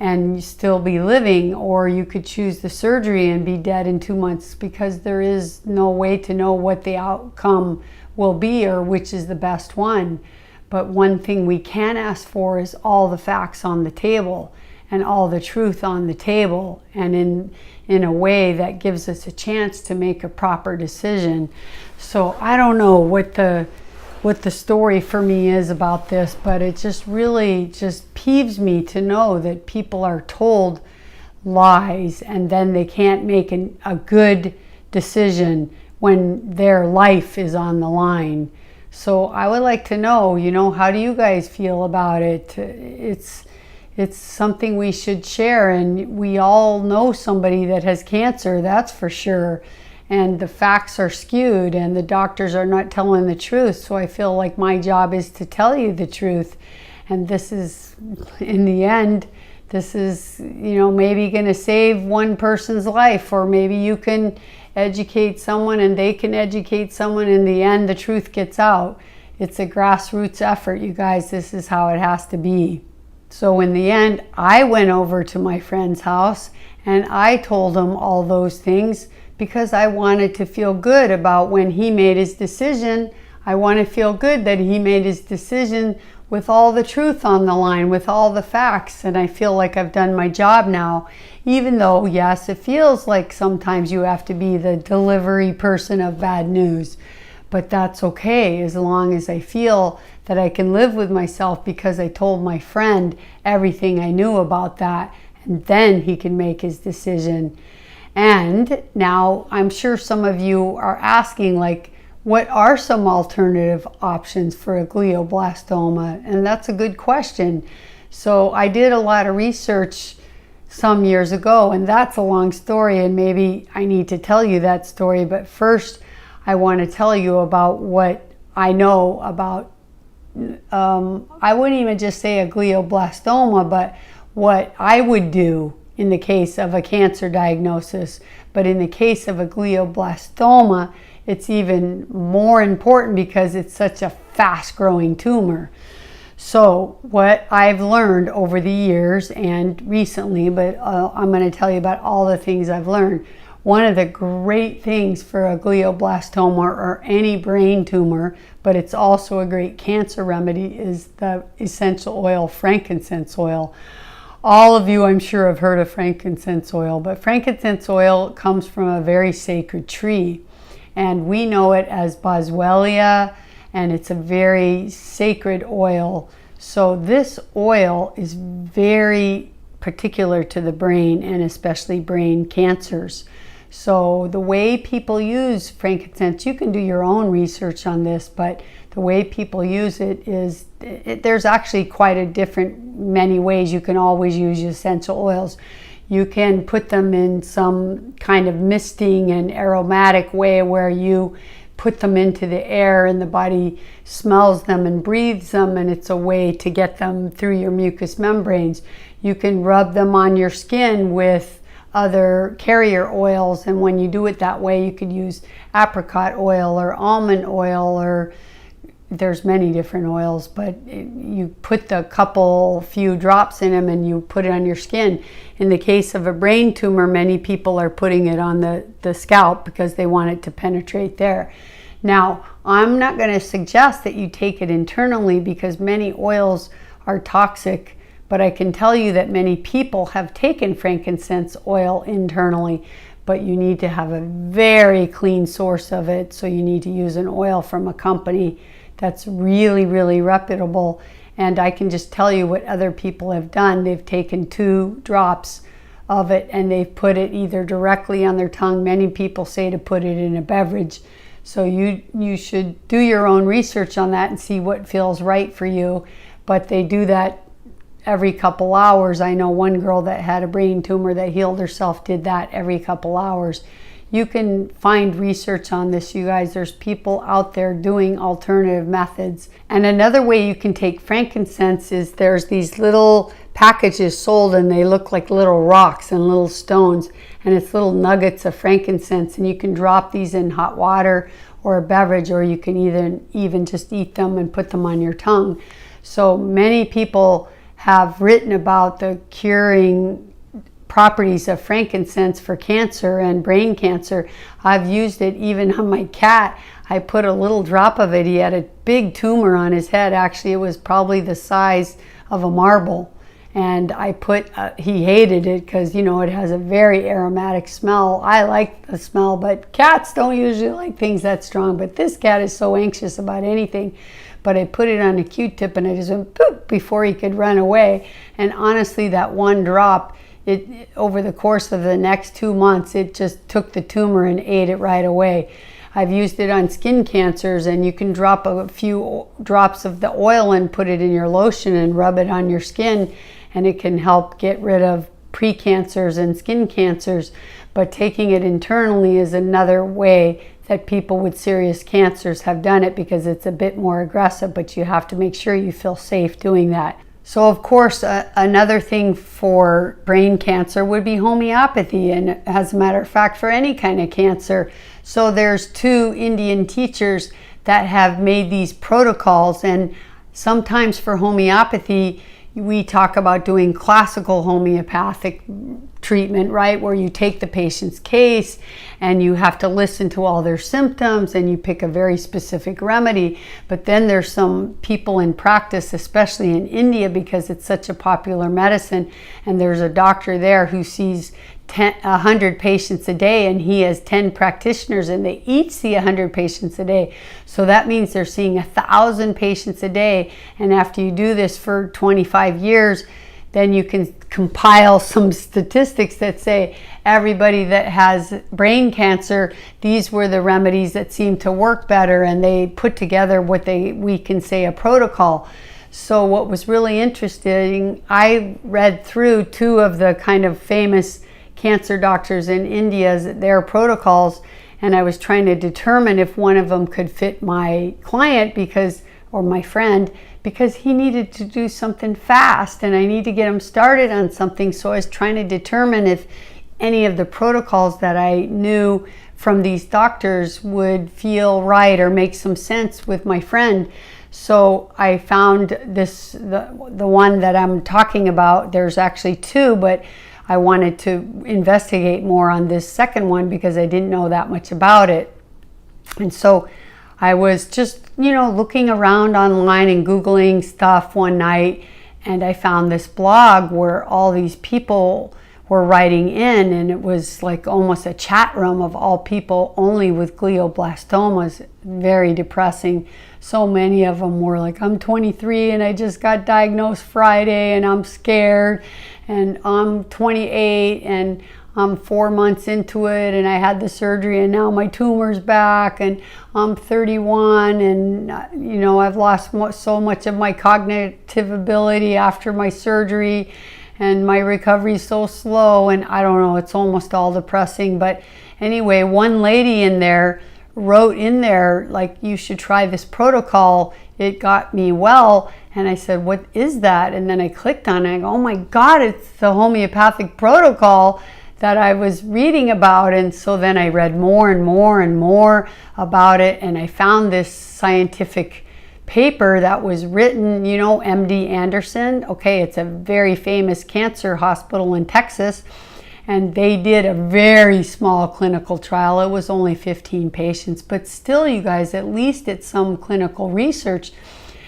[SPEAKER 1] and still be living. Or you could choose the surgery and be dead in 2 months, because there is no way to know what the outcome will be or which is the best one. But one thing we can ask for is all the facts on the table and all the truth on the table, and in a way that gives us a chance to make a proper decision. So I don't know what the story for me is about this, but it just really just peeves me to know that people are told lies and then they can't make a good decision when their life is on the line. So I would like to know, how do you guys feel about it? It's something we should share, and we all know somebody that has cancer, that's for sure. And the facts are skewed and the doctors are not telling the truth. So I feel like my job is to tell you the truth. And this is, in the end, this is, maybe going to save one person's life, or maybe you can educate someone and they can educate someone. In the end, the truth gets out. It's a grassroots effort, you guys. This is how it has to be. So in the end, I went over to my friend's house and I told him all those things, because I wanted to feel good about when he made his decision. I want to feel good that he made his decision with all the truth on the line, with all the facts. And I feel like I've done my job now, even though, yes, it feels like sometimes you have to be the delivery person of bad news. But that's okay, as long as I feel that I can live with myself, because I told my friend everything I knew about that, and then he can make his decision. And now I'm sure some of you are asking, like, what are some alternative options for a glioblastoma? And that's a good question. So I did a lot of research some years ago, and that's a long story, and maybe I need to tell you that story. But first, I want to tell you about what I know about, I wouldn't even just say a glioblastoma, but what I would do in the case of a cancer diagnosis. But in the case of a glioblastoma, it's even more important because it's such a fast-growing tumor. So what I've learned over the years and recently, but I'm going to tell you about all the things I've learned. One of the great things for a glioblastoma or any brain tumor, but it's also a great cancer remedy, is the essential oil, frankincense oil. All of you, I'm sure, have heard of frankincense oil, but frankincense oil comes from a very sacred tree, and we know it as boswellia, and it's a very sacred oil. So this oil is very particular to the brain, and especially brain cancers. So the way people use frankincense, you can do your own research on this, but the way people use it is, there's actually quite a many ways you can always use essential oils. You can put them in some kind of misting and aromatic way where you put them into the air and the body smells them and breathes them, and it's a way to get them through your mucous membranes. You can rub them on your skin with other carrier oils, and when you do it that way, you could use apricot oil or almond oil, or there's many different oils, but you put the few drops in them and you put it on your skin. In the case of a brain tumor, many people are putting it on the scalp because they want it to penetrate there. Now, I'm not going to suggest that you take it internally because many oils are toxic, but I can tell you that many people have taken frankincense oil internally, but you need to have a very clean source of it. So you need to use an oil from a company that's really, really reputable. And I can just tell you what other people have done. They've taken 2 drops of it and they've put it either directly on their tongue. Many people say to put it in a beverage. So you should do your own research on that and see what feels right for you. But they do that every couple hours. I know one girl that had a brain tumor that healed herself did that every couple hours. You can find research on this, you guys. There's people out there doing alternative methods. And another way you can take frankincense is there's these little packages sold, and they look like little rocks and little stones, and it's little nuggets of frankincense, and you can drop these in hot water or a beverage, or you can even just eat them and put them on your tongue. So many people have written about the curing properties of frankincense for cancer and brain cancer. I've used it even on my cat. I put a little drop of it. He had a big tumor on his head. Actually, it was probably the size of a marble. And I put, he hated it because, you know, it has a very aromatic smell. I like the smell, but cats don't usually like things that strong. But this cat is so anxious about anything. But I put it on a Q-tip, and I just went boop before he could run away. And honestly, that one drop, it over the course of the next 2 months, it just took the tumor and ate it right away. I've used it on skin cancers, and you can drop a few drops of the oil and put it in your lotion and rub it on your skin, and it can help get rid of precancers and skin cancers. But taking it internally is another way that people with serious cancers have done it, because it's a bit more aggressive, but you have to make sure you feel safe doing that. So of course, another thing for brain cancer would be homeopathy, and as a matter of fact, for any kind of cancer. So there's 2 Indian teachers that have made these protocols, and sometimes for homeopathy, we talk about doing classical homeopathic treatment, right? Where you take the patient's case and you have to listen to all their symptoms and you pick a very specific remedy. But then there's some people in practice, especially in India, because it's such a popular medicine, and there's a doctor there who sees 100 patients a day, and he has 10 practitioners, and they each see 100 patients a day. So that means they're seeing 1,000 patients a day. And after you do this for 25 years, then you can compile some statistics that say everybody that has brain cancer, these were the remedies that seem to work better, and they put together what we can say a protocol. So what was really interesting, I read through 2 of the kind of famous cancer doctors in India, their protocols, and I was trying to determine if one of them could fit my client, or my friend, because he needed to do something fast and I need to get him started on something. So I was trying to determine if any of the protocols that I knew from these doctors would feel right or make some sense with my friend. So I found this, the one that I'm talking about. There's actually 2, but I wanted to investigate more on this second one because I didn't know that much about it. And so I was just, looking around online and Googling stuff one night, and I found this blog where all these people were writing in, and it was like almost a chat room of all people only with glioblastomas. Very depressing. So many of them were like, I'm 23 and I just got diagnosed Friday and I'm scared, and I'm 28 and I'm 4 months into it and I had the surgery and now my tumor's back, and I'm 31 and I've lost so much of my cognitive ability after my surgery, and my recovery is so slow, and I don't know, it's almost all depressing. But anyway, one lady in there wrote in there, like, you should try this protocol. It got me well. And I said, what is that? And then I clicked on it. I go, oh my God, it's the homeopathic protocol that I was reading about. And so then I read more and more and more about it. And I found this scientific paper that was written, MD Anderson. Okay, it's a very famous cancer hospital in Texas. And they did a very small clinical trial. It was only 15 patients, but still, you guys, at least it's some clinical research.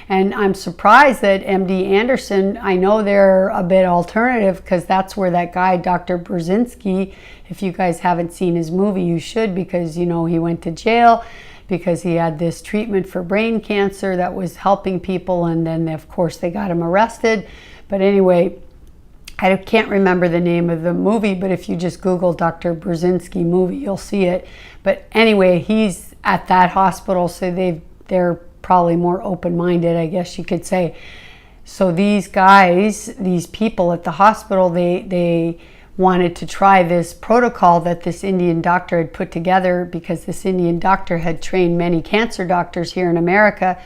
[SPEAKER 1] And I'm surprised that MD Anderson, I know they're a bit alternative because that's where that guy, Dr. Brzezinski, if you guys haven't seen his movie, you should, because, he went to jail because he had this treatment for brain cancer that was helping people. And then, of course, they got him arrested. But anyway, I can't remember the name of the movie, but if you just Google Dr. Brzezinski movie, you'll see it. But anyway, he's at that hospital, so they're probably more open-minded, I guess you could say. So these guys, these people at the hospital, they wanted to try this protocol that this Indian doctor had put together, because this Indian doctor had trained many cancer doctors here in America.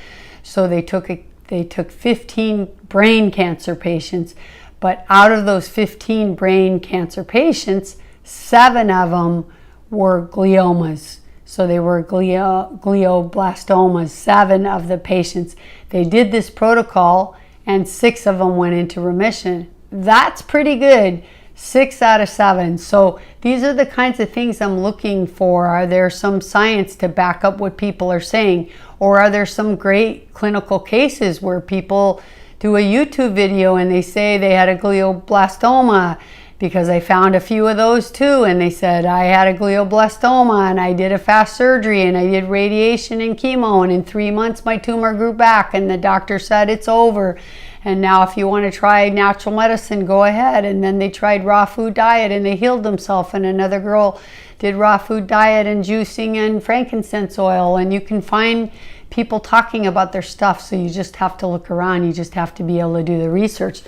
[SPEAKER 1] So they took 15 brain cancer patients, but out of those 15 brain cancer patients, 7 of them were gliomas. So they were glioblastomas, 7 of the patients. They did this protocol and 6 of them went into remission. That's pretty good. 6 out of 7. So these are the kinds of things I'm looking for. Are there some science to back up what people are saying? Or are there some great clinical cases where people do a YouTube video and they say they had a glioblastoma? Because I found a few of those too, and they said I had a glioblastoma and I did a fast surgery and I did radiation and chemo, and in 3 months my tumor grew back and the doctor said it's over. And now if you want to try natural medicine, go ahead. And then they tried raw food diet and they healed themselves. And another girl did raw food diet and juicing and frankincense oil. And you can find people talking about their stuff. So you just have to look around. You just have to be able to do the research.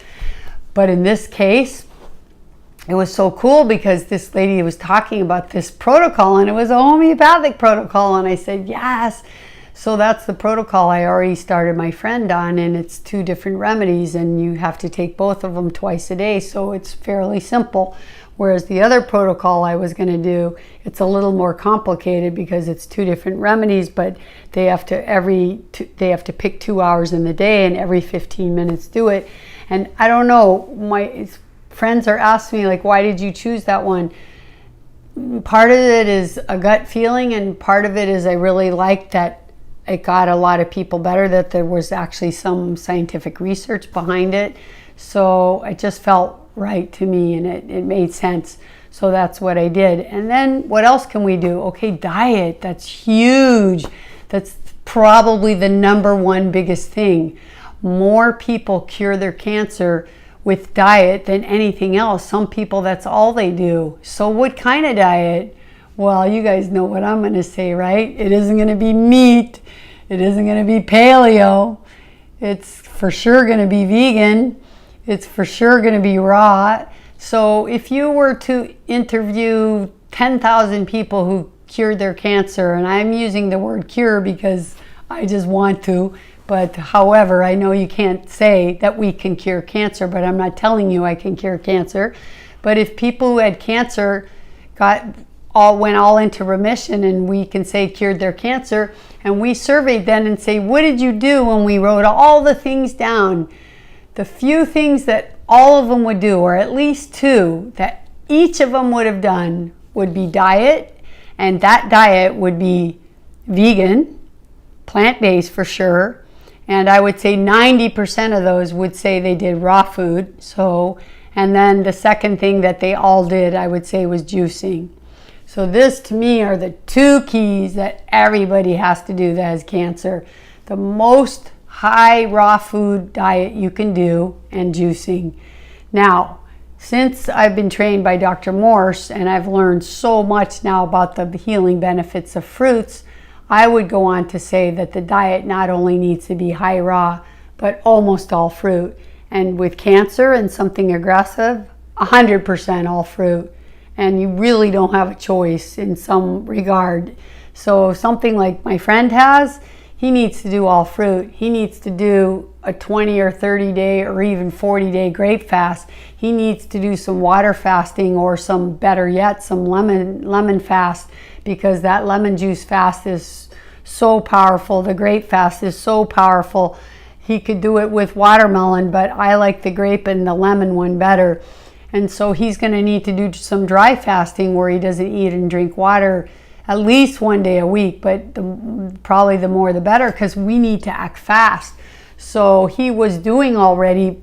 [SPEAKER 1] But in this case, it was so cool because this lady was talking about this protocol and it was a homeopathic protocol. And I said, yes. So that's the protocol I already started my friend on, and it's 2 different remedies and you have to take both of them twice a day. So it's fairly simple. Whereas the other protocol I was going to do, it's a little more complicated because it's 2 different remedies, but they have to pick 2 hours in the day and every 15 minutes do it. And I don't know, my friends are asking me like, why did you choose that one? Part of it is a gut feeling, and part of it is I really liked that it got a lot of people better, that there was actually some scientific research behind it. So it just felt right to me and it made sense. So that's what I did. And then what else can we do? Okay, diet, that's huge. That's probably the #1 biggest thing. More people cure their cancer with diet than anything else. Some people, that's all they do. So what kind of diet? Well, you guys know what I'm going to say, right? It isn't going to be meat. It isn't going to be paleo. It's for sure going to be vegan. It's for sure going to be raw. So if you were to interview 10,000 people who cured their cancer, and I'm using the word cure because I just want to, but however, I know you can't say that we can cure cancer, but I'm not telling you I can cure cancer. But if people who had cancer went all into remission, and we can say cured their cancer, and we surveyed then and say, what did you do? When we wrote all the things down, the few things that all of them would do, or at least 2 that each of them would have done, would be diet, and that diet would be vegan, plant-based for sure, and I would say 90% of those would say they did raw food. So, and then the second thing that they all did, I would say, was juicing. So this to me are the 2 keys that everybody has to do that has cancer. The most high raw food diet you can do, and juicing. Now, since I've been trained by Dr. Morse and I've learned so much now about the healing benefits of fruits, I would go on to say that the diet not only needs to be high raw, but almost all fruit. And with cancer and something aggressive, 100% all fruit. And you really don't have a choice in some regard. So something like my friend has, he needs to do all fruit. He needs to do a 20 or 30 day or even 40 day grape fast. He needs to do some water fasting, or some, better yet, some lemon fast, because that lemon juice fast is so powerful. The grape fast is so powerful. He could do it with watermelon, but I like the grape and the lemon one better. And so he's going to need to do some dry fasting where he doesn't eat and drink water at least 1 day a week, but probably the more the better, because we need to act fast. So he was doing already,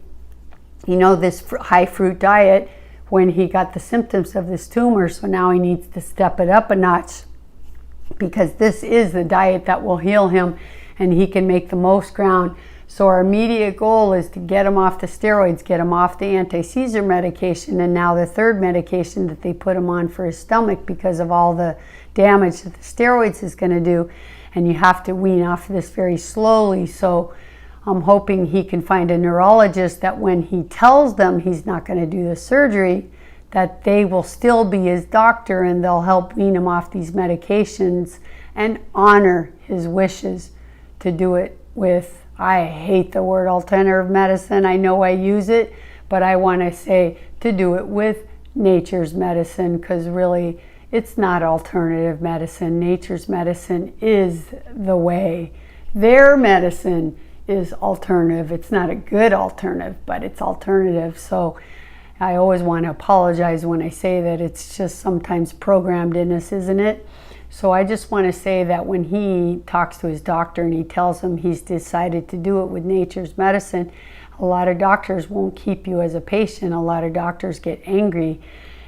[SPEAKER 1] this high fruit diet when he got the symptoms of this tumor. So now he needs to step it up a notch, because this is the diet that will heal him and he can make the most ground. So our immediate goal is to get him off the steroids, get him off the anti-seizure medication, and now the 3rd medication that they put him on for his stomach because of all the damage that the steroids is going to do. And you have to wean off this very slowly. So I'm hoping he can find a neurologist that when he tells them he's not going to do the surgery, that they will still be his doctor and they'll help wean him off these medications and honor his wishes to do it with, I hate the word alternative medicine, I know I use it, but I want to say to do it with nature's medicine, because really it's not alternative medicine. Nature's medicine is the way. Their medicine is alternative. It's not a good alternative, but it's alternative. So I always want to apologize when I say that it's just sometimes programmed in us, isn't it? So I just want to say that when he talks to his doctor and he tells him he's decided to do it with nature's medicine, a lot of doctors won't keep you as a patient. A lot of doctors get angry.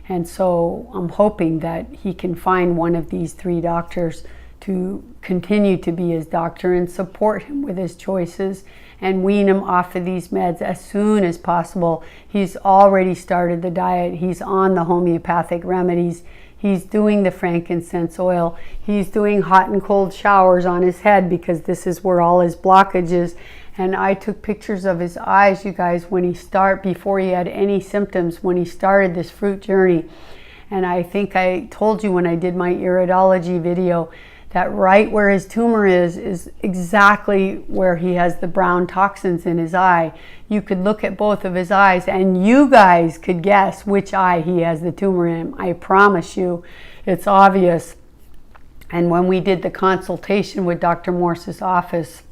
[SPEAKER 1] And so I'm hoping that he can find one of these 3 doctors to continue to be his doctor and support him with his choices and wean him off of these meds as soon as possible. He's already started the diet. He's on the homeopathic remedies. He's doing the frankincense oil. He's doing hot and cold showers on his head because this is where all his blockage is. And I took pictures of his eyes, you guys, before he had any symptoms, when he started this fruit journey. And I think I told you when I did my iridology video that right where his tumor is exactly where he has the brown toxins in his eye. You could look at both of his eyes and you guys could guess which eye he has the tumor in. I promise you, it's obvious. And when we did the consultation with Dr. Morse's office,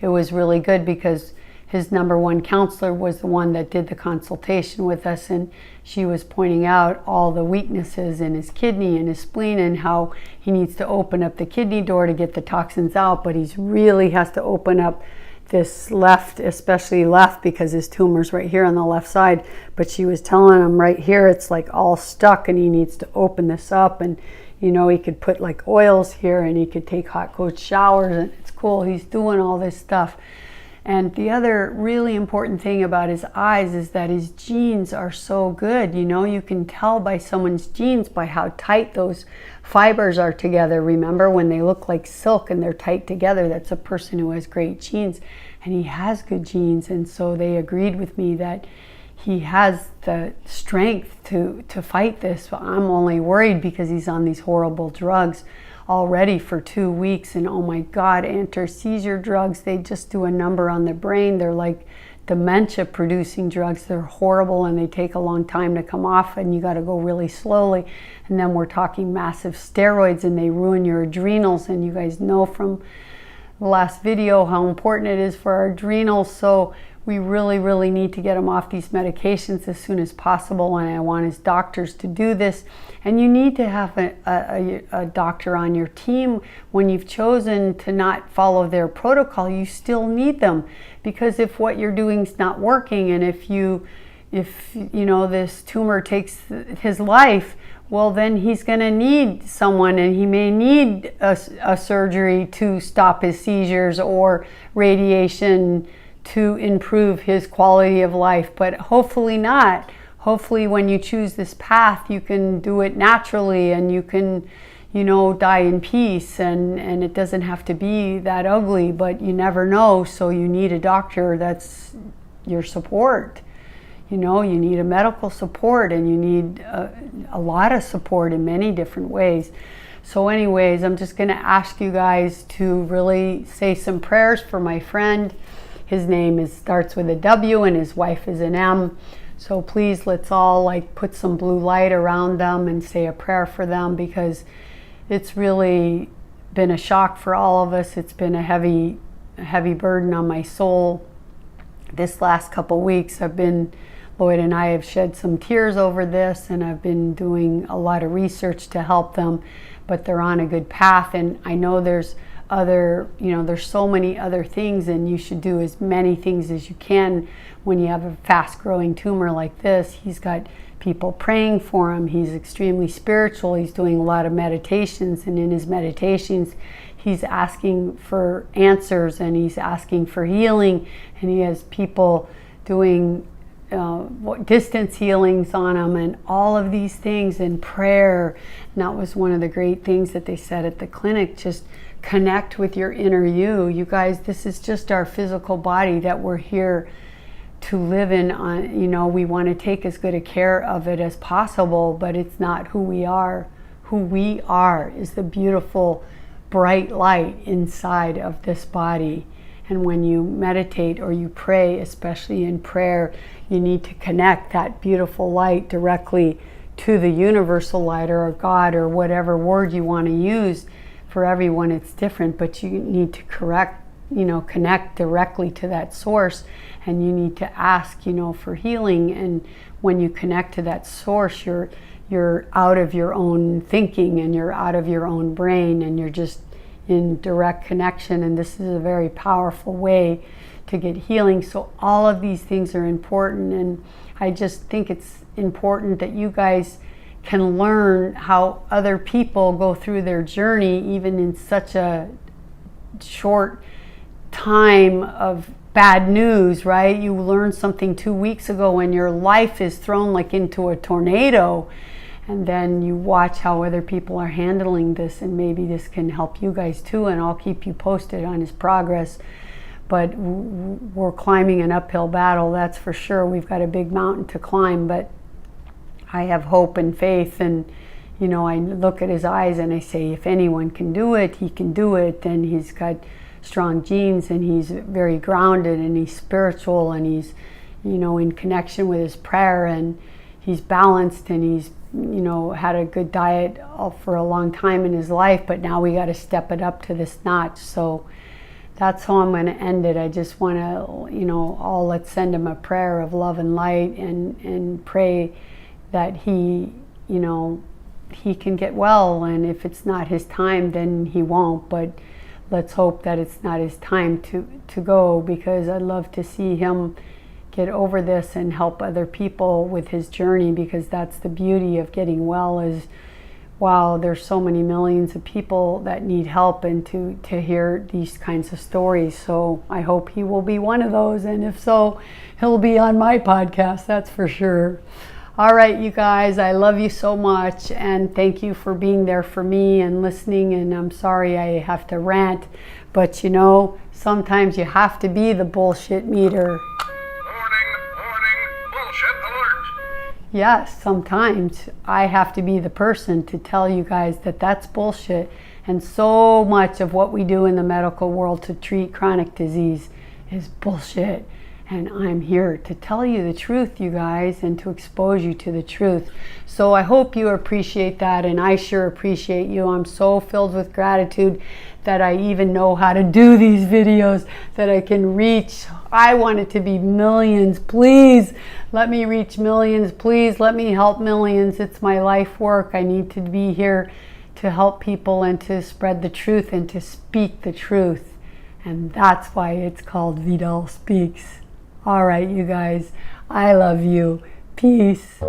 [SPEAKER 1] it was really good because his #1 counselor was the one that did the consultation with us, and she was pointing out all the weaknesses in his kidney and his spleen and how he needs to open up the kidney door to get the toxins out, but he really has to open up this left, especially left, because his tumor's right here on the left side. But she was telling him right here it's like all stuck and he needs to open this up, and you know, he could put like oils here and he could take hot cold showers, and it's cool. He's doing all this stuff. And the other really important thing about his eyes is that his genes are so good. You know, you can tell by someone's genes by how tight those fibers are together. Remember when they look like silk and they're tight together, that's a person who has great genes. And he has good genes, and so they agreed with me that he has the strength to fight this. I'm only worried because he's on these horrible drugs already for 2 weeks, and oh my God, anti-seizure drugs, they just do a number on the brain. They're like dementia producing drugs. They're horrible and they take a long time to come off, and you got to go really slowly. And then we're talking massive steroids, and they ruin your adrenals, and you guys know from the last video how important it is for our adrenals. So we really need to get him off these medications as soon as possible, and I want his doctors to do this. And you need to have a doctor on your team. When you've chosen to not follow their protocol, you still need them, because if what you're doing is not working, and if you know this tumor takes his life, well, then he's going to need someone, and he may need a surgery to stop his seizures or radiation to improve his quality of life, but hopefully not. Hopefully when you choose this path, you can do it naturally, and you can, you know, die in peace, and it doesn't have to be that ugly, but you never know. So you need a doctor that's your support. You know, you need a medical support, and you need a lot of support in many different ways. So anyways, I'm just going to ask you guys to really say some prayers for my friend. His name starts with a W and his wife is an M. So please, let's all like put some blue light around them and say a prayer for them, because it's really been a shock for all of us. It's been a heavy burden on my soul. This last couple weeks, Lloyd and I have shed some tears over this, and I've been doing a lot of research to help them, but they're on a good path. And I know there's so many other things, and you should do as many things as you can when you have a fast growing tumor like this. He's got people praying for him. He's extremely spiritual. He's doing a lot of meditations, and in his meditations he's asking for answers, and he's asking for healing, and he has people doing distance healings on him, and all of these things, and prayer. And that was one of the great things that they said at the clinic. Just connect with your inner you. You guys, this is just our physical body that we're here to live in. You know, we want to take as good a care of it as possible, but it's not who we are. Who we are is the beautiful, bright light inside of this body. And when you meditate or you pray, especially in prayer, you need to connect that beautiful light directly to the universal light or God or whatever word you want to use. For everyone it's different, but you need to connect directly to that source, and you need to ask, for healing. And when you connect to that source, you're out of your own thinking and you're out of your own brain, and you're just in direct connection. And this is a very powerful way to get healing. So all of these things are important, and I just think it's important that you guys can learn how other people go through their journey, even in such a short time of bad news, right? You learned something 2 weeks ago and your life is thrown like into a tornado, and then you watch how other people are handling this, and maybe this can help you guys too, and I'll keep you posted on his progress. But we're climbing an uphill battle, that's for sure. We've got a big mountain to climb, but I have hope and faith. And I look at his eyes and I say, if anyone can do it, he can do it. And he's got strong genes, and he's very grounded, and he's spiritual, and he's in connection with his prayer, and he's balanced, and he's had a good diet for a long time in his life, but now we got to step it up to this notch. So that's how I'm going to end it. I just want to let's send him a prayer of love and light, and pray that he can get well. And if it's not his time, then he won't, but let's hope that it's not his time to go, because I'd love to see him get over this and help other people with his journey, because that's the beauty of getting well, is wow, there's so many millions of people that need help, and to hear these kinds of stories. So I hope he will be one of those, and if so, he'll be on my podcast, that's for sure. All right, you guys, I love you so much, and thank you for being there for me and listening. And I'm sorry I have to rant, but sometimes you have to be the bullshit meter.
[SPEAKER 2] Warning, bullshit alert.
[SPEAKER 1] Yes, sometimes I have to be the person to tell you guys that that's bullshit. And so much of what we do in the medical world to treat chronic disease is bullshit. And I'm here to tell you the truth, you guys, and to expose you to the truth. So I hope you appreciate that, and I sure appreciate you. I'm so filled with gratitude that I even know how to do these videos, that I can reach. I want it to be millions. Please let me reach millions. Please let me help millions. It's my life work. I need to be here to help people and to spread the truth and to speak the truth. And that's why it's called Vidal Speaks. All right, you guys, I love you. Peace.